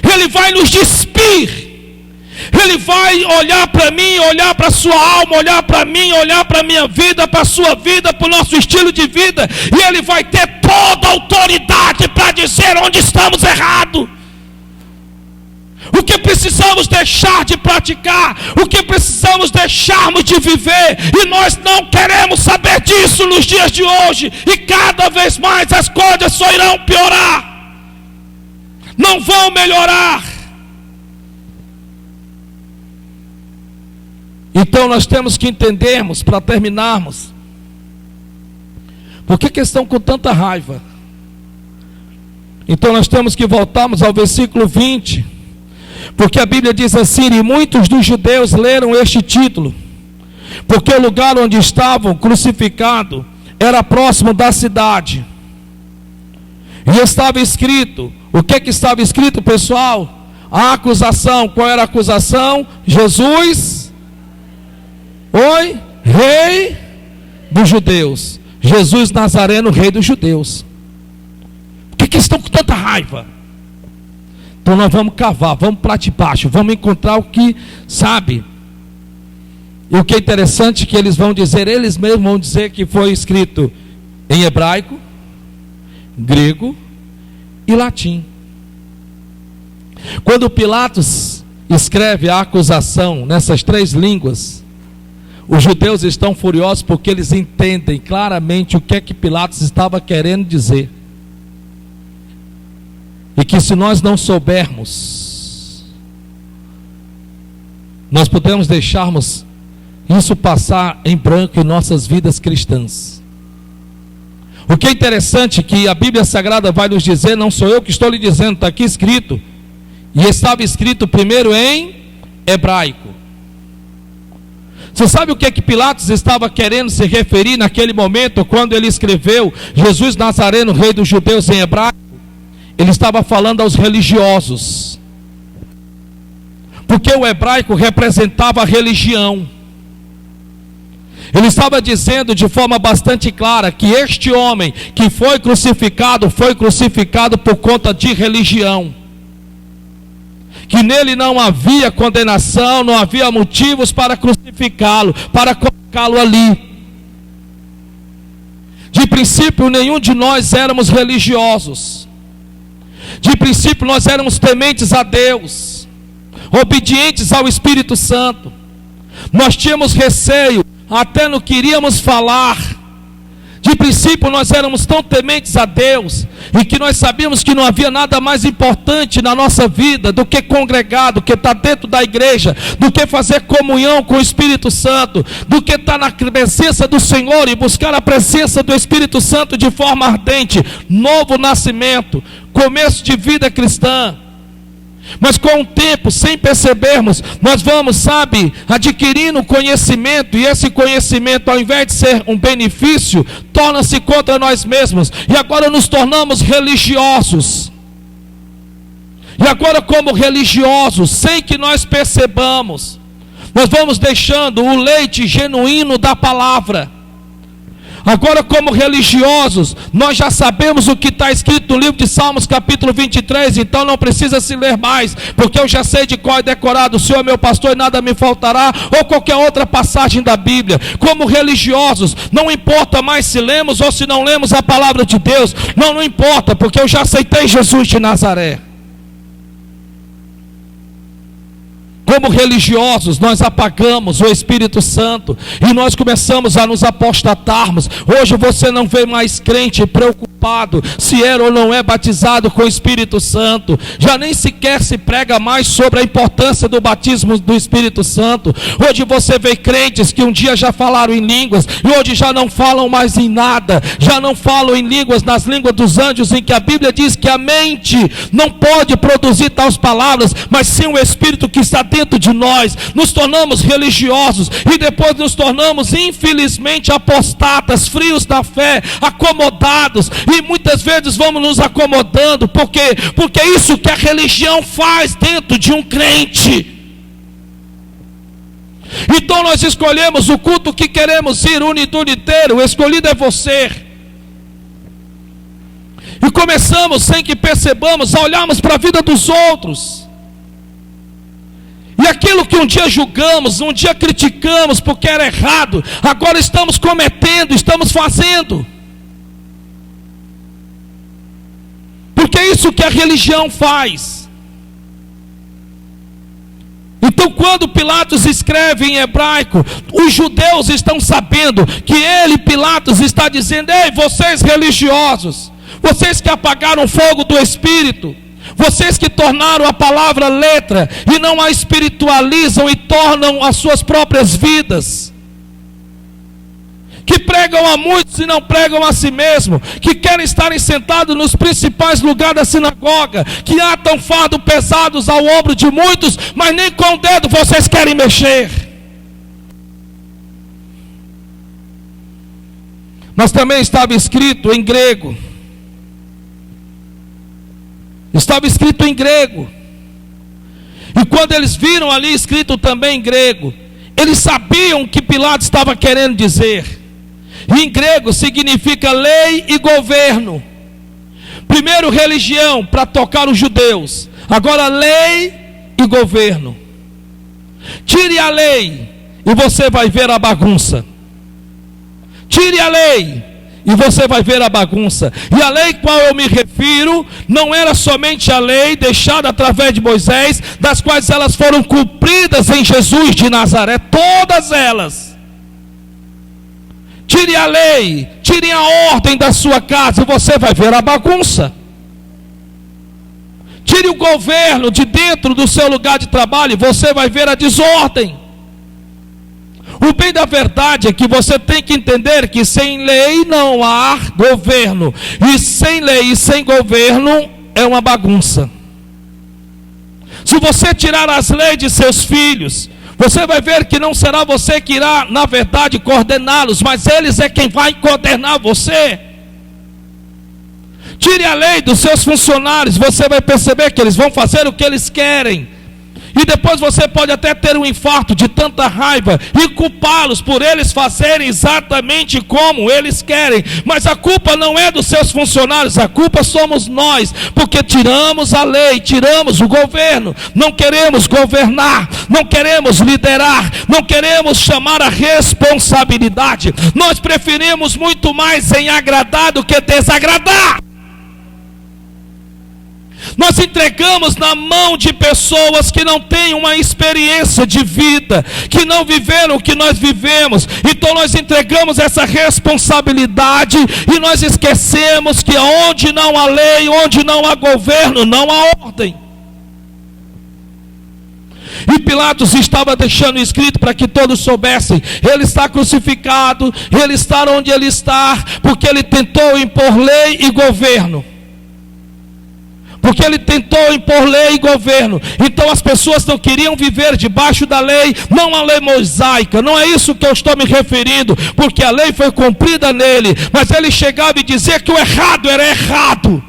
ele vai nos despir, ele vai olhar para mim, olhar para a sua alma, olhar para mim, olhar para a minha vida, para a sua vida, para o nosso estilo de vida, e ele vai ter toda a autoridade para dizer onde estamos errados, o que precisamos deixar de praticar, o que precisamos deixarmos de viver, e nós não queremos saber disso nos dias de hoje, e cada vez mais as coisas só irão piorar, não vão melhorar. Então nós temos que entendermos, para terminarmos, por que estão com tanta raiva. Então nós temos que voltarmos ao versículo 20, porque a Bíblia diz assim: e muitos dos judeus leram este título, porque o lugar onde estavam crucificados era próximo da cidade, e estava escrito, o que estava escrito, pessoal? A acusação. Qual era a acusação? Jesus, oi, rei dos judeus. Jesus Nazareno, rei dos judeus. Por que estão com tanta raiva? Então nós vamos cavar, vamos para debaixo, vamos encontrar o que, sabe. E o que é interessante é que eles vão dizer, eles mesmos vão dizer que foi escrito em hebraico, grego e latim. Quando Pilatos escreve a acusação nessas três línguas, os judeus estão furiosos porque eles entendem claramente o que é que Pilatos estava querendo dizer. E que se nós não soubermos, nós podemos deixarmos isso passar em branco em nossas vidas cristãs. O que é interessante que a Bíblia Sagrada vai nos dizer, não sou eu que estou lhe dizendo, está aqui escrito, e estava escrito primeiro em hebraico. Você sabe o que é que Pilatos estava querendo se referir naquele momento, quando ele escreveu Jesus Nazareno, rei dos judeus, em hebraico? Ele estava falando aos religiosos, porque o hebraico representava a religião. Ele estava dizendo de forma bastante clara que este homem que foi crucificado por conta de religião, que nele não havia condenação, não havia motivos para crucificá-lo, para colocá-lo ali. De princípio, nenhum de nós éramos religiosos. De princípio, nós éramos tementes a Deus, obedientes ao Espírito Santo. Nós tínhamos receio, até não queríamos falar. De princípio, nós éramos tão tementes a Deus, e que nós sabíamos que não havia nada mais importante na nossa vida do que congregar, do que estar dentro da igreja, do que fazer comunhão com o Espírito Santo, do que estar na presença do Senhor e buscar a presença do Espírito Santo de forma ardente. Novo nascimento, começo de vida cristã. Mas com o tempo, sem percebermos, nós vamos, adquirindo conhecimento, e esse conhecimento, ao invés de ser um benefício, torna-se contra nós mesmos, e agora nos tornamos religiosos. E agora, como religiosos, sem que nós percebamos, nós vamos deixando o leite genuíno da palavra. Agora, como religiosos, nós já sabemos o que está escrito no livro de Salmos capítulo 23, então não precisa se ler mais, porque eu já sei de qual é decorado: o Senhor é meu pastor e nada me faltará, ou qualquer outra passagem da Bíblia. Como religiosos, não importa mais se lemos ou se não lemos a palavra de Deus, não importa, porque eu já aceitei Jesus de Nazaré. Como religiosos, nós apagamos o Espírito Santo e nós começamos a nos apostatarmos. Hoje você não vê mais crente preocupado se é ou não é batizado com o Espírito Santo. Já nem sequer se prega mais sobre a importância do batismo do Espírito Santo. Hoje você vê crentes que um dia já falaram em línguas e hoje já não falam mais em nada. Já não falam em línguas, nas línguas dos anjos, em que a Bíblia diz que a mente não pode produzir tais palavras, mas sim o Espírito que está dentro de nós. Nos tornamos religiosos e depois nos tornamos, infelizmente, apostatas, frios da fé, acomodados, e muitas vezes vamos nos acomodando, porque é isso que a religião faz dentro de um crente. Então nós escolhemos o culto que queremos ir, unido inteiro, o escolhido é você. E começamos, sem que percebamos, a olharmos para a vida dos outros. E aquilo que um dia julgamos, um dia criticamos porque era errado, agora estamos cometendo, estamos fazendo. Porque é isso que a religião faz. Então, quando Pilatos escreve em hebraico, os judeus estão sabendo que ele, Pilatos, está dizendo: ei, vocês religiosos, vocês que apagaram o fogo do Espírito, vocês que tornaram a palavra letra e não a espiritualizam e tornam as suas próprias vidas, que pregam a muitos e não pregam a si mesmo, que querem estar sentados nos principais lugares da sinagoga, que atam fardo pesados ao ombro de muitos, mas nem com o dedo vocês querem mexer. Mas também estava escrito em grego. Estava escrito em grego. E quando eles viram ali escrito também em grego, eles sabiam o que Pilatos estava querendo dizer. E em grego significa lei e governo. Primeiro religião para tocar os judeus, agora lei e governo. Tire a lei e você vai ver a bagunça. Tire a lei e você vai ver a bagunça. E a lei qual eu me refiro não era somente a lei deixada através de Moisés, das quais elas foram cumpridas em Jesus de Nazaré, todas elas. Tire a lei, tire a ordem da sua casa e você vai ver a bagunça. Tire o governo de dentro do seu lugar de trabalho e você vai ver a desordem. O bem da verdade é que você tem que entender que sem lei não há governo. E sem lei e sem governo é uma bagunça. Se você tirar as leis de seus filhos, você vai ver que não será você que irá, na verdade, coordená-los, mas eles é quem vai coordenar você. Tire a lei dos seus funcionários, você vai perceber que eles vão fazer o que eles querem. E depois você pode até ter um infarto de tanta raiva e culpá-los por eles fazerem exatamente como eles querem. Mas a culpa não é dos seus funcionários, a culpa somos nós, porque tiramos a lei, tiramos o governo, não queremos governar, não queremos liderar, não queremos chamar a responsabilidade. Nós preferimos muito mais em agradar do que desagradar. Nós entregamos na mão de pessoas que não têm uma experiência de vida, que não viveram o que nós vivemos. Então nós entregamos essa responsabilidade e nós esquecemos que onde não há lei, onde não há governo, não há ordem. E Pilatos estava deixando escrito para que todos soubessem: ele está crucificado, ele está onde ele está, porque ele tentou impor lei e governo. Porque ele tentou impor lei e governo. Então as pessoas não queriam viver debaixo da lei, não a lei mosaica. Não é isso que eu estou me referindo, porque a lei foi cumprida nele, mas ele chegava e dizia que o errado era errado.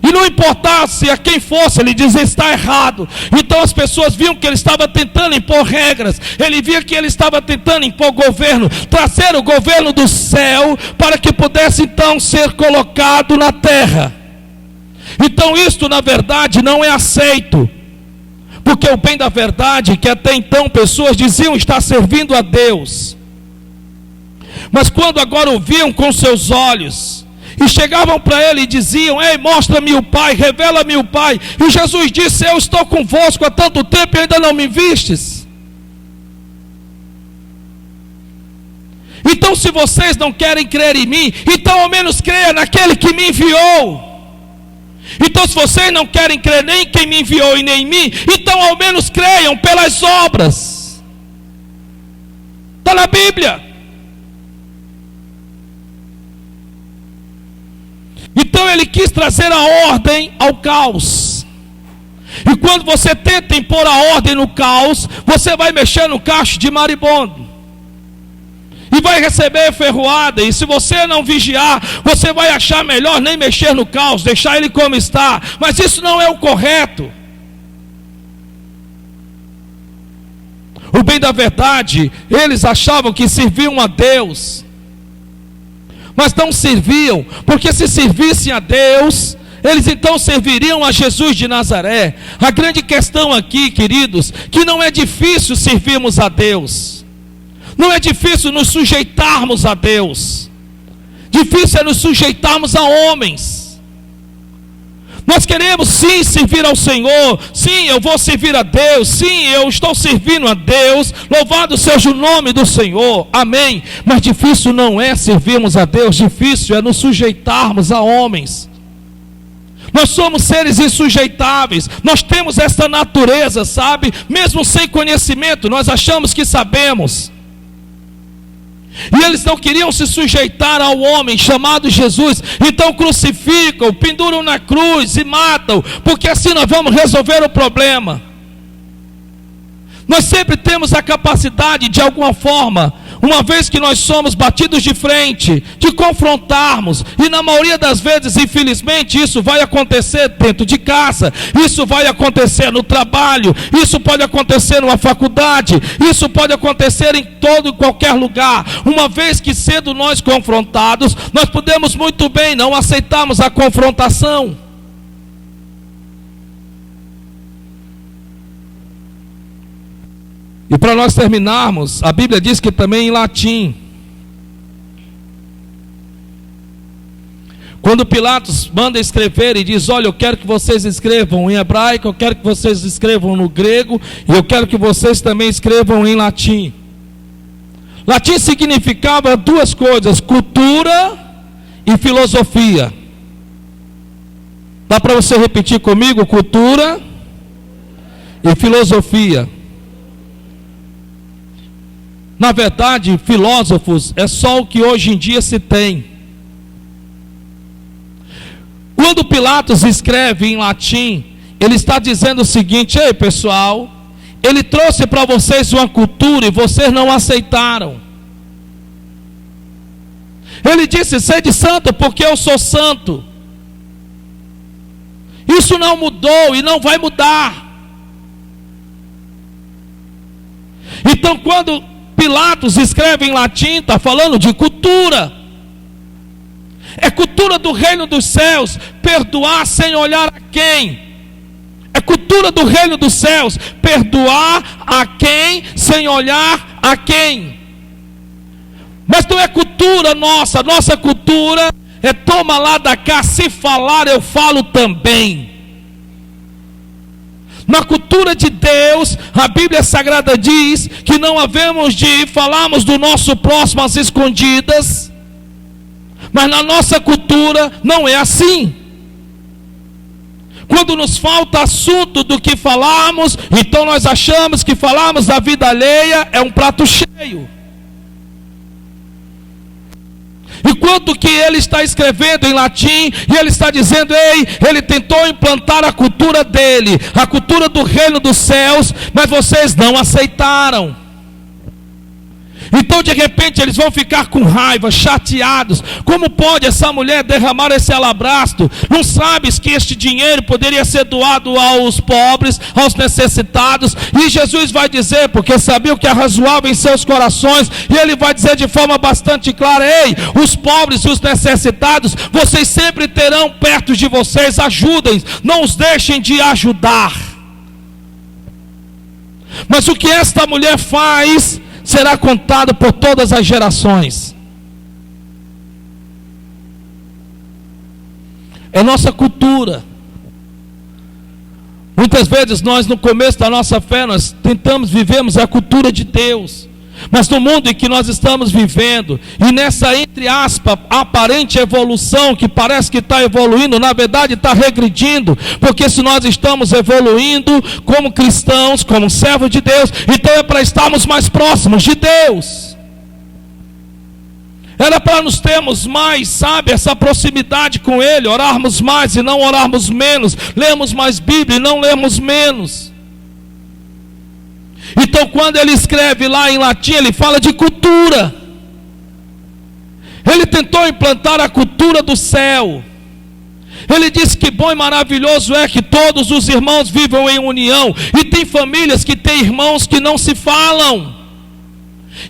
E não importasse a quem fosse, ele dizia: está errado. Então as pessoas viam que ele estava tentando impor regras, ele via que ele estava tentando impor governo, trazer o governo do céu, para que pudesse então ser colocado na terra. Então isto na verdade não é aceito, porque o bem da verdade é que até então pessoas diziam estar servindo a Deus, mas quando agora ouviam com seus olhos, e chegavam para ele e diziam: ei, mostra-me o Pai, revela-me o Pai. E Jesus disse: eu estou convosco há tanto tempo e ainda não me vistes. Então se vocês não querem crer em mim, então ao menos creia naquele que me enviou. Então se vocês não querem crer nem em quem me enviou e nem em mim, então ao menos creiam pelas obras. Está na Bíblia. Então ele quis trazer a ordem ao caos. E quando você tenta impor a ordem no caos, você vai mexer no cacho de maribondo e vai receber ferroada. E se você não vigiar, você vai achar melhor nem mexer no caos, deixar ele como está. Mas isso não é o correto. O bem da verdade, eles achavam que serviam a Deus, mas não serviam, porque se servissem a Deus, eles então serviriam a Jesus de Nazaré. A grande questão aqui, queridos, que não é difícil servirmos a Deus, não é difícil nos sujeitarmos a Deus, difícil é nos sujeitarmos a homens. Nós queremos sim servir ao Senhor, sim, eu vou servir a Deus, sim, eu estou servindo a Deus, louvado seja o nome do Senhor, amém. Mas difícil não é servirmos a Deus, difícil é nos sujeitarmos a homens. Nós somos seres insujeitáveis, nós temos essa natureza, sabe? Mesmo sem conhecimento, nós achamos que sabemos. E eles não queriam se sujeitar ao homem chamado Jesus. Então crucificam, penduram na cruz e matam, porque assim nós vamos resolver o problema. Nós sempre temos a capacidade, de alguma forma, uma vez que nós somos batidos de frente, de confrontarmos. E na maioria das vezes, infelizmente, isso vai acontecer dentro de casa, isso vai acontecer no trabalho, isso pode acontecer numa faculdade, isso pode acontecer em todo e qualquer lugar. Uma vez que sendo nós confrontados, nós podemos muito bem não aceitarmos a confrontação. E para nós terminarmos, a Bíblia diz que também em latim. Quando Pilatos manda escrever e diz: olha, eu quero que vocês escrevam em hebraico, eu quero que vocês escrevam no grego, e eu quero que vocês também escrevam em latim. Latim significava duas coisas: cultura e filosofia. Dá para você repetir comigo? Cultura e filosofia. Na verdade, filósofos é só o que hoje em dia se tem. Quando Pilatos escreve em latim, ele está dizendo o seguinte: ei pessoal, ele trouxe para vocês uma cultura e vocês não aceitaram. Ele disse: sede santo porque eu sou santo. Isso não mudou e não vai mudar. Então quando Pilatos escreve em latim, está falando de cultura. É cultura do reino dos céus, perdoar sem olhar a quem. É cultura do reino dos céus, perdoar a quem sem olhar a quem. Mas não é cultura nossa, nossa cultura é toma lá da cá, se falar eu falo também. Na cultura de Deus, a Bíblia Sagrada diz que não havemos de falarmos do nosso próximo às escondidas, mas na nossa cultura não é assim. Quando nos falta assunto do que falarmos, então nós achamos que falarmos da vida alheia é um prato cheio. Enquanto que ele está escrevendo em latim, e ele está dizendo: ei, ele tentou implantar a cultura dele, a cultura do reino dos céus, mas vocês não aceitaram. Então de repente eles vão ficar com raiva, chateados. Como pode essa mulher derramar esse alabastro? Não sabes que este dinheiro poderia ser doado aos pobres, aos necessitados? E Jesus vai dizer, porque sabia o que é razoável em seus corações, e ele vai dizer de forma bastante clara: ei, os pobres e os necessitados, vocês sempre terão perto de vocês, ajudem, não os deixem de ajudar. Mas o que esta mulher faz será contado por todas as gerações. É nossa cultura. Muitas vezes nós, no começo da nossa fé, nós vivemos a cultura de Deus. Mas no mundo em que nós estamos vivendo, e nessa, entre aspas, aparente evolução, que parece que está evoluindo, na verdade está regredindo, porque se nós estamos evoluindo como cristãos, como servos de Deus, então é para estarmos mais próximos de Deus. Era para nos termos mais, sabe, essa proximidade com Ele, orarmos mais e não orarmos menos, lermos mais Bíblia e não lermos menos. Então quando ele escreve lá em latim, ele fala de cultura. Ele tentou implantar a cultura do céu. Ele disse que bom e maravilhoso é que todos os irmãos vivam em união. E tem famílias que têm irmãos que não se falam.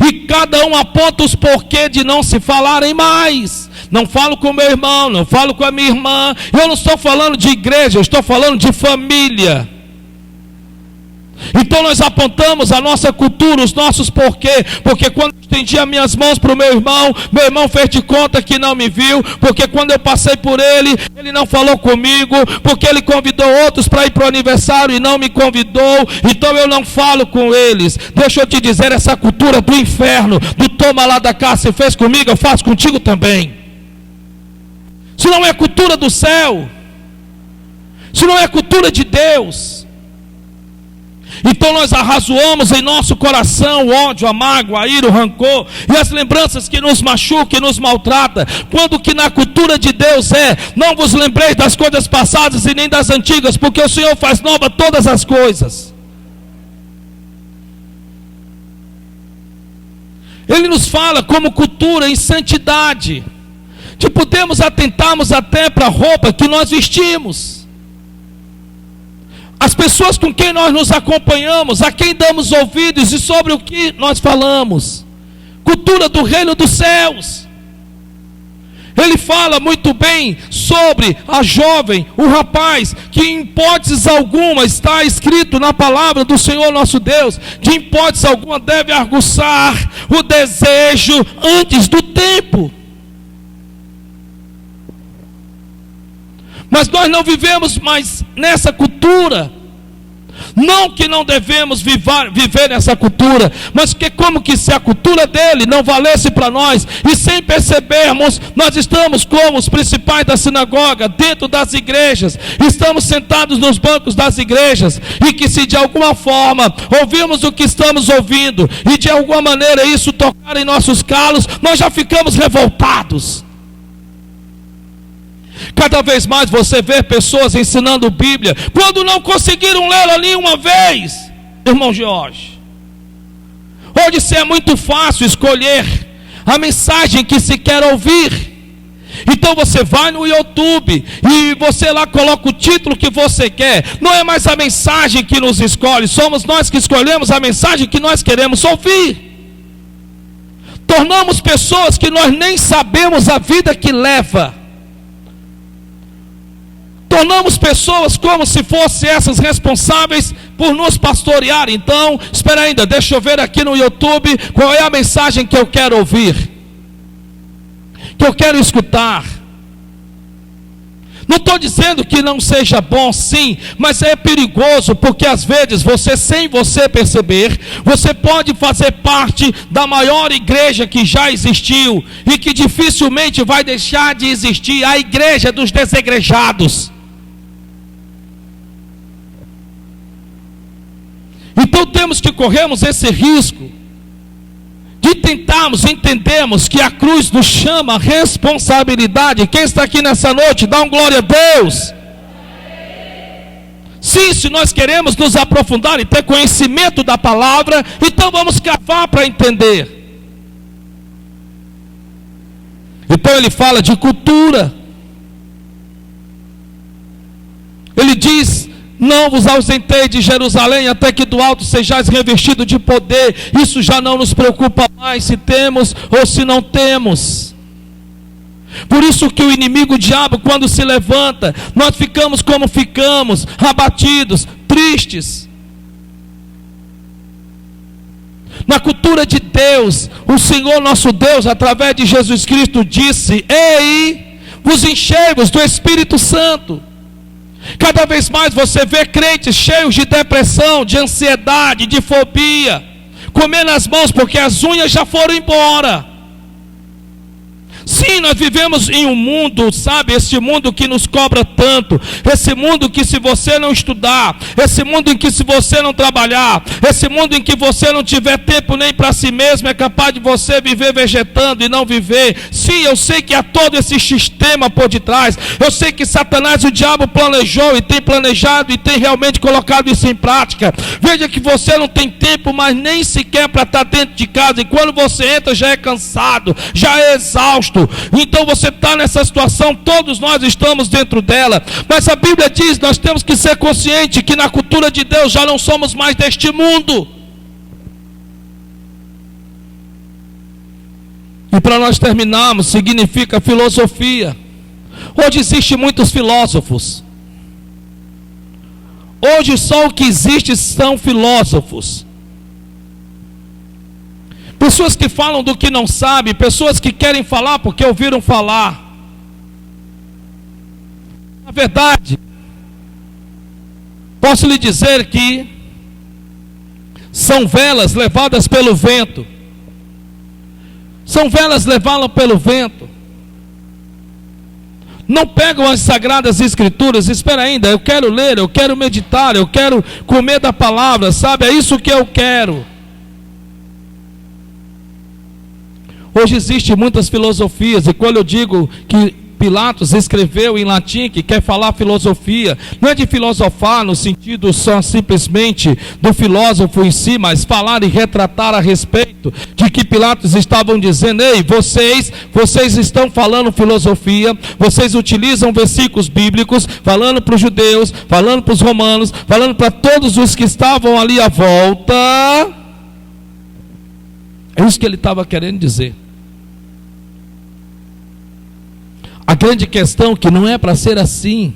E cada um aponta os porquês de não se falarem mais. Não falo com meu irmão, não falo com a minha irmã. Eu não estou falando de igreja, eu estou falando de família. Então nós apontamos a nossa cultura, os nossos porquês. Porque quando eu estendi as minhas mãos para o meu irmão fez de conta que não me viu. Porque quando eu passei por ele, ele não falou comigo. Porque ele convidou outros para ir para o aniversário e não me convidou. Então eu não falo com eles. Deixa eu te dizer, essa cultura do inferno, do toma lá da cá, você fez comigo, eu faço contigo também. Isso não é cultura do céu. Isso não é cultura de Deus. Então nós arrazoamos em nosso coração o ódio, a mágoa, a ira, o rancor e as lembranças que nos machucam e nos maltratam, quando que na cultura de Deus é: não vos lembreis das coisas passadas e nem das antigas, porque o Senhor faz nova todas as coisas. Ele nos fala como cultura em santidade, de podermos atentarmos até para a roupa que nós vestimos, as pessoas com quem nós nos acompanhamos, a quem damos ouvidos e sobre o que nós falamos. Cultura do reino dos céus. Ele fala muito bem sobre a jovem, o rapaz, que em hipótese alguma está escrito na palavra do Senhor nosso Deus, que em hipótese alguma deve aguçar o desejo antes do tempo. Mas nós não vivemos mais nessa cultura. Não que não devemos viver nessa cultura, mas que como que se a cultura dele não valesse para nós, e sem percebermos, nós estamos como os principais da sinagoga, dentro das igrejas, estamos sentados nos bancos das igrejas, e que se de alguma forma ouvimos o que estamos ouvindo, e de alguma maneira isso tocar em nossos calos, nós já ficamos revoltados. Cada vez mais você vê pessoas ensinando Bíblia, quando não conseguiram ler ali uma vez, irmão Jorge. Hoje é muito fácil escolher a mensagem que se quer ouvir. Então você vai no YouTube e você lá coloca o título que você quer. Não é mais a mensagem que nos escolhe, somos nós que escolhemos a mensagem que nós queremos ouvir. Tornamos pessoas que nós nem sabemos a vida que leva. Tornamos pessoas como se fossem essas responsáveis por nos pastorear. Então, espera ainda, deixa eu ver aqui no YouTube qual é a mensagem que eu quero ouvir, que eu quero escutar. Não estou dizendo que não seja bom, sim, mas é perigoso, porque às vezes você, sem você perceber, você pode fazer parte da maior igreja que já existiu e que dificilmente vai deixar de existir, a igreja dos desigrejados. Então temos que corrermos esse risco de tentarmos entendermos que a cruz nos chama a responsabilidade. Quem está aqui nessa noite, dá um glória a Deus. Sim, se nós queremos nos aprofundar e ter conhecimento da palavra, então vamos cavar para entender. Então ele fala de cultura. Ele diz: não vos ausentei de Jerusalém, até que do alto sejais revestido de poder. Isso já não nos preocupa mais, se temos ou se não temos. Por isso que o inimigo, o diabo, quando se levanta, nós ficamos como ficamos, abatidos, tristes. Na cultura de Deus, o Senhor nosso Deus, através de Jesus Cristo, disse: ei, vos enchei-vos do Espírito Santo. Cada vez mais você vê crentes cheios de depressão, de ansiedade, de fobia, comendo as mãos porque as unhas já foram embora. Sim, nós vivemos em um mundo, sabe, esse mundo que nos cobra tanto, esse mundo que se você não estudar, esse mundo em que se você não trabalhar, esse mundo em que você não tiver tempo nem para si mesmo, é capaz de você viver vegetando e não viver. Sim, eu sei que há todo esse sistema por detrás, eu sei que Satanás, o diabo, planejou e tem planejado e tem realmente colocado isso em prática. Veja que você não tem tempo mais nem sequer para estar dentro de casa, e quando você entra já é cansado, já é exausto. Então você está nessa situação, todos nós estamos dentro dela, mas a Bíblia diz, nós temos que ser conscientes que na cultura de Deus já não somos mais deste mundo. E para nós terminarmos, significa filosofia. Hoje existem muitos filósofos. Hoje só o que existe são filósofos. Pessoas que falam do que não sabem, pessoas que querem falar porque ouviram falar. Na verdade, posso lhe dizer que são velas levadas pelo vento. São velas levadas pelo vento. Não pegam as sagradas escrituras, espera ainda, eu quero ler, eu quero meditar, eu quero comer da palavra, sabe? É isso que eu quero. Hoje existem muitas filosofias, e quando eu digo que Pilatos escreveu em latim, que quer falar filosofia, não é de filosofar no sentido só simplesmente do filósofo em si, mas falar e retratar a respeito de que Pilatos estavam dizendo: ei, vocês estão falando filosofia, vocês utilizam versículos bíblicos, falando para os judeus, falando para os romanos, falando para todos os que estavam ali à volta. É isso que ele estava querendo dizer. A grande questão é que não é para ser assim.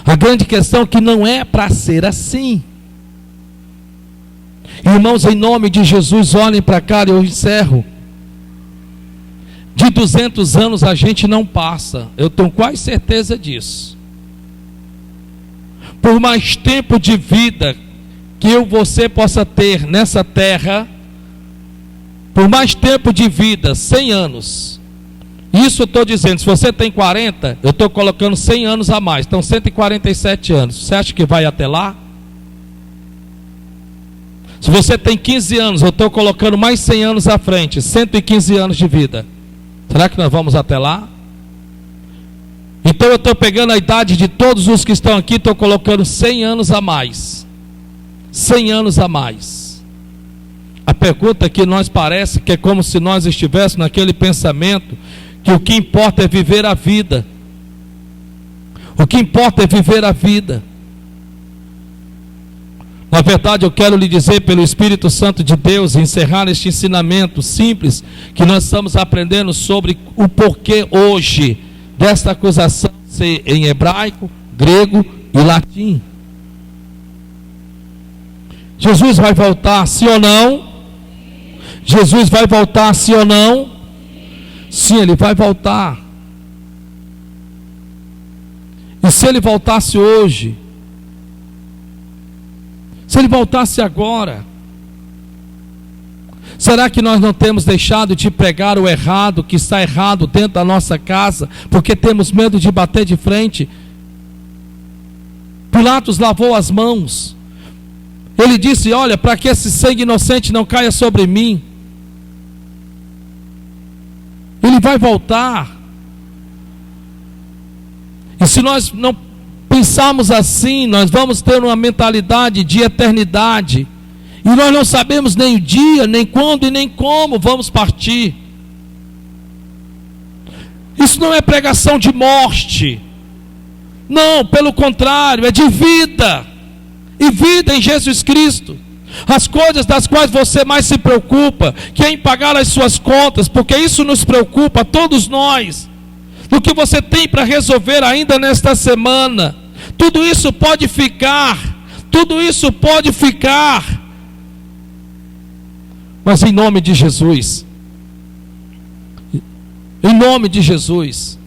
A grande questão é que não é para ser assim. Irmãos, em nome de Jesus, olhem para cá e eu encerro. De 200 anos a gente não passa. Eu tenho quase certeza disso. por mais tempo de vida que você possa ter nessa terra, por mais tempo de vida, 100 anos. Isso eu estou dizendo, se você tem 40, eu estou colocando 100 anos a mais, então 147 anos. Você acha que vai até lá? Se você tem 15 anos, eu estou colocando mais 100 anos à frente, 115 anos de vida. Será que nós vamos até lá? Então eu estou pegando a idade de todos os que estão aqui, estou colocando 100 anos a mais. 100 anos a mais. A pergunta que nós parece que é como se nós estivéssemos naquele pensamento que o que importa é viver a vida. O que importa é viver a vida. Na verdade, eu quero lhe dizer pelo Espírito Santo de Deus, encerrar este ensinamento simples que nós estamos aprendendo sobre o porquê hoje desta acusação ser em hebraico, grego e latim. Jesus vai voltar, sim ou não? Jesus vai voltar, sim ou não? Sim, ele vai voltar. E se ele voltasse hoje, se ele voltasse agora, será que nós não temos deixado de pregar o errado, que está errado dentro da nossa casa, porque temos medo de bater de frente? Pilatos lavou as mãos. Ele disse: olha, para que esse sangue inocente não caia sobre mim. Ele vai voltar. E se nós não pensarmos assim, nós vamos ter uma mentalidade de eternidade. E nós não sabemos nem o dia, nem quando e nem como vamos partir. Isso não é pregação de morte. Não, pelo contrário, é de vida. E vida em Jesus Cristo. As coisas das quais você mais se preocupa, que é em pagar as suas contas, porque isso nos preocupa a todos nós. Do que você tem para resolver ainda nesta semana. Tudo isso pode ficar. Tudo isso pode ficar. Mas em nome de Jesus, em nome de Jesus,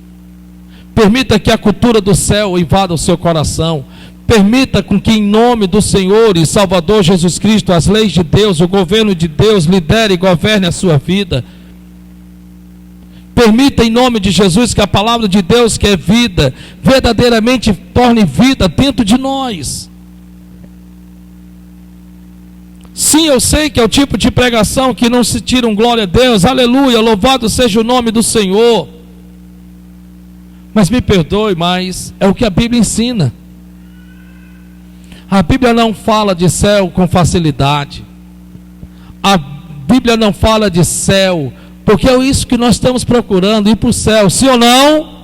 permita que a cultura do céu invada o seu coração. Permita com que em nome do Senhor e Salvador Jesus Cristo, as leis de Deus, o governo de Deus lidere e governe a sua vida. Permita em nome de Jesus que a palavra de Deus, que é vida, verdadeiramente torne vida dentro de nós. Sim, eu sei que é o tipo de pregação que não se tira um glória a Deus, aleluia, louvado seja o nome do Senhor. Mas me perdoe, mas é o que a Bíblia ensina. A Bíblia não fala de céu com facilidade. A Bíblia não fala de céu, porque é isso que nós estamos procurando, ir para o céu, sim ou não?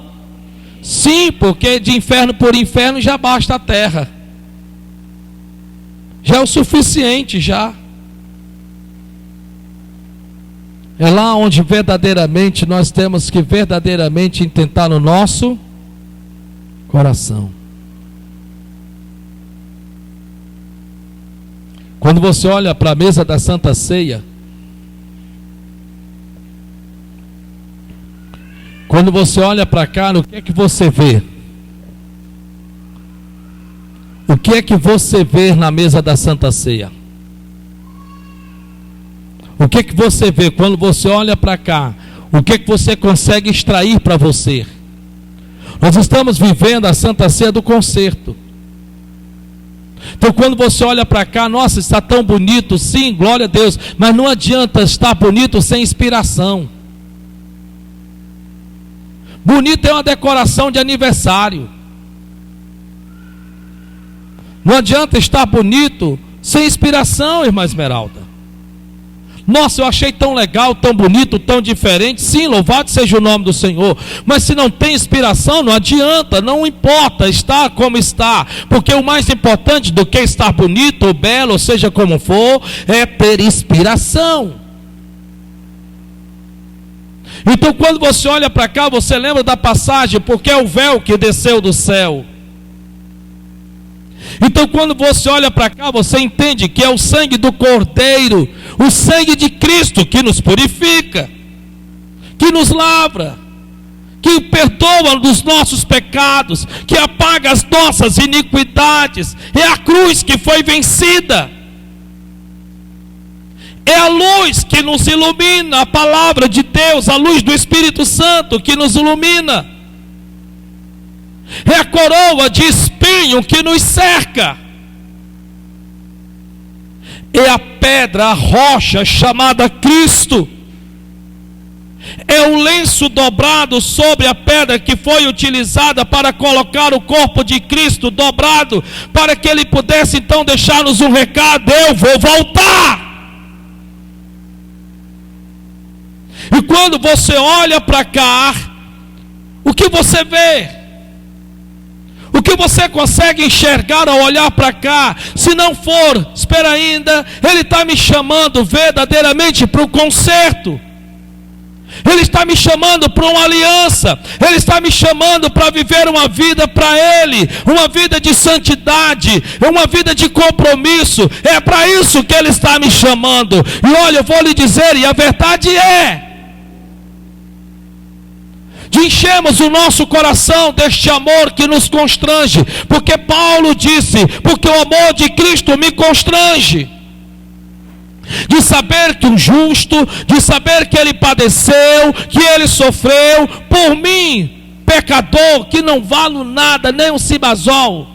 Sim, porque de inferno por inferno já basta a terra. Já é o suficiente, já. É lá onde verdadeiramente nós temos que verdadeiramente intentar no nosso coração. Quando você olha para a mesa da Santa Ceia, quando você olha para cá, o que é que você vê? O que é que você vê na mesa da Santa Ceia? O que é que você vê quando você olha para cá? O que é que você consegue extrair para você? Nós estamos vivendo a Santa Ceia do concerto. Então quando você olha para cá, nossa, está tão bonito, sim, glória a Deus, mas não adianta estar bonito sem inspiração. Bonito é uma decoração de aniversário. Não adianta estar bonito sem inspiração, irmã Esmeralda. Nossa, eu achei tão legal, tão bonito, tão diferente. Sim, louvado seja o nome do Senhor. Mas se não tem inspiração, não adianta, não importa estar como está. Porque o mais importante do que estar bonito ou belo, ou seja como for, é ter inspiração. Então quando você olha para cá, você lembra da passagem, porque é o véu que desceu do céu. Então quando você olha para cá, você entende que é o sangue do Cordeiro, o sangue de Cristo que nos purifica, que nos lavra, que perdoa dos nossos pecados, que apaga as nossas iniquidades. É a cruz que foi vencida. É a luz que nos ilumina, a palavra de Deus, a luz do Espírito Santo que nos ilumina. É a coroa de espinho que nos cerca. É a pedra, a rocha chamada Cristo. É o lenço dobrado sobre a pedra que foi utilizada para colocar o corpo de Cristo dobrado, para que Ele pudesse então deixar-nos um recado: eu vou voltar. E quando você olha para cá, o que você vê? O que você consegue enxergar ao olhar para cá? Se não for, espera ainda, Ele está me chamando verdadeiramente para o conserto. Ele está me chamando para uma aliança. Ele está me chamando para viver uma vida para Ele, uma vida de santidade, uma vida de compromisso. É para isso que Ele está me chamando. E olha, eu vou lhe dizer, e a verdade é de enchermos o nosso coração deste amor que nos constrange, porque Paulo disse: porque o amor de Cristo me constrange. De saber que o justo, de saber que Ele padeceu, que Ele sofreu por mim, pecador, que não valo nada, nem um cibazol.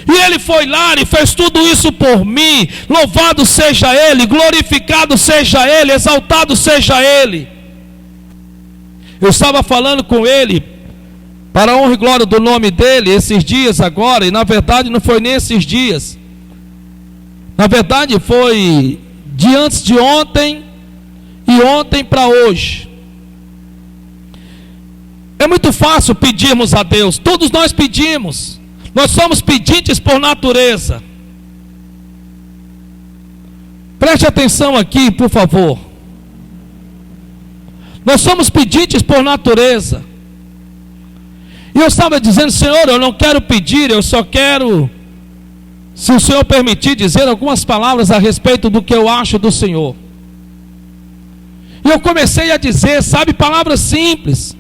E Ele foi lá e fez tudo isso por mim. Louvado seja Ele, glorificado seja Ele, exaltado seja Ele. Eu estava falando com ele, para a honra e glória do nome dele, esses dias agora, e na verdade não foi nem esses dias. Na verdade foi de antes de ontem e ontem para hoje. É muito fácil pedirmos a Deus, todos nós pedimos, nós somos pedintes por natureza. Preste atenção aqui, por favor. Nós somos pedintes por natureza. E eu estava dizendo: Senhor, eu não quero pedir, eu só quero, se o Senhor permitir, dizer algumas palavras a respeito do que eu acho do Senhor. E eu comecei a dizer, sabe, palavras simples.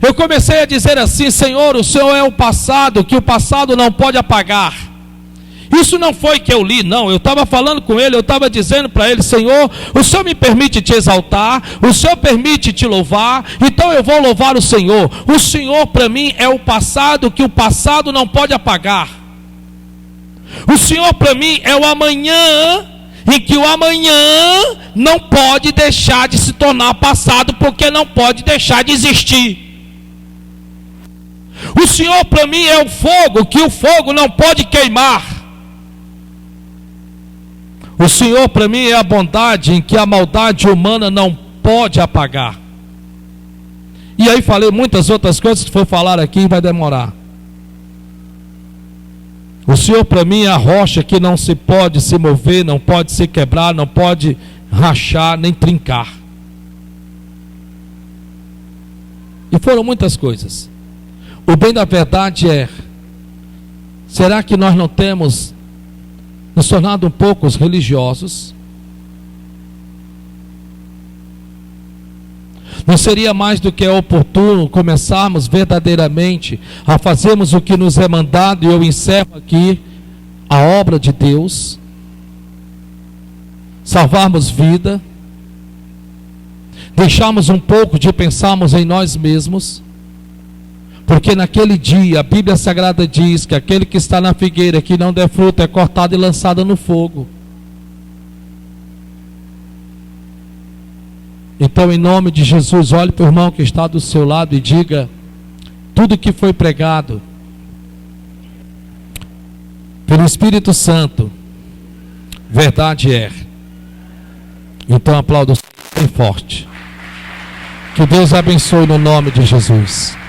Eu comecei a dizer assim: Senhor, o Senhor é o passado, que o passado não pode apagar. Isso não foi que eu li, não. Eu estava falando com ele, eu estava dizendo para ele: Senhor, o Senhor me permite te exaltar, o Senhor permite te louvar, então eu vou louvar o Senhor. O Senhor para mim é o passado, que o passado não pode apagar. O Senhor para mim é o amanhã, em que o amanhã não pode deixar de se tornar passado, porque não pode deixar de existir. O Senhor para mim é o fogo, que o fogo não pode queimar. O Senhor para mim é a bondade, em que a maldade humana não pode apagar. E aí falei muitas outras coisas, que for falar aqui vai demorar. O Senhor para mim é a rocha que não se pode se mover, não pode se quebrar, não pode rachar, nem trincar. E foram muitas coisas. O bem da verdade é: será que nós não temos nos tornado um pouco religiosos? Não seria mais do que oportuno começarmos verdadeiramente a fazermos o que nos é mandado? E eu encerro aqui a obra de Deus, salvarmos vida, deixarmos um pouco de pensarmos em nós mesmos, porque naquele dia a Bíblia Sagrada diz que aquele que está na figueira que não der fruto é cortado e lançado no fogo. Então, em nome de Jesus, olhe para o irmão que está do seu lado e diga: tudo que foi pregado pelo Espírito Santo, verdade é. Então aplauda bem forte. Que Deus abençoe no nome de Jesus.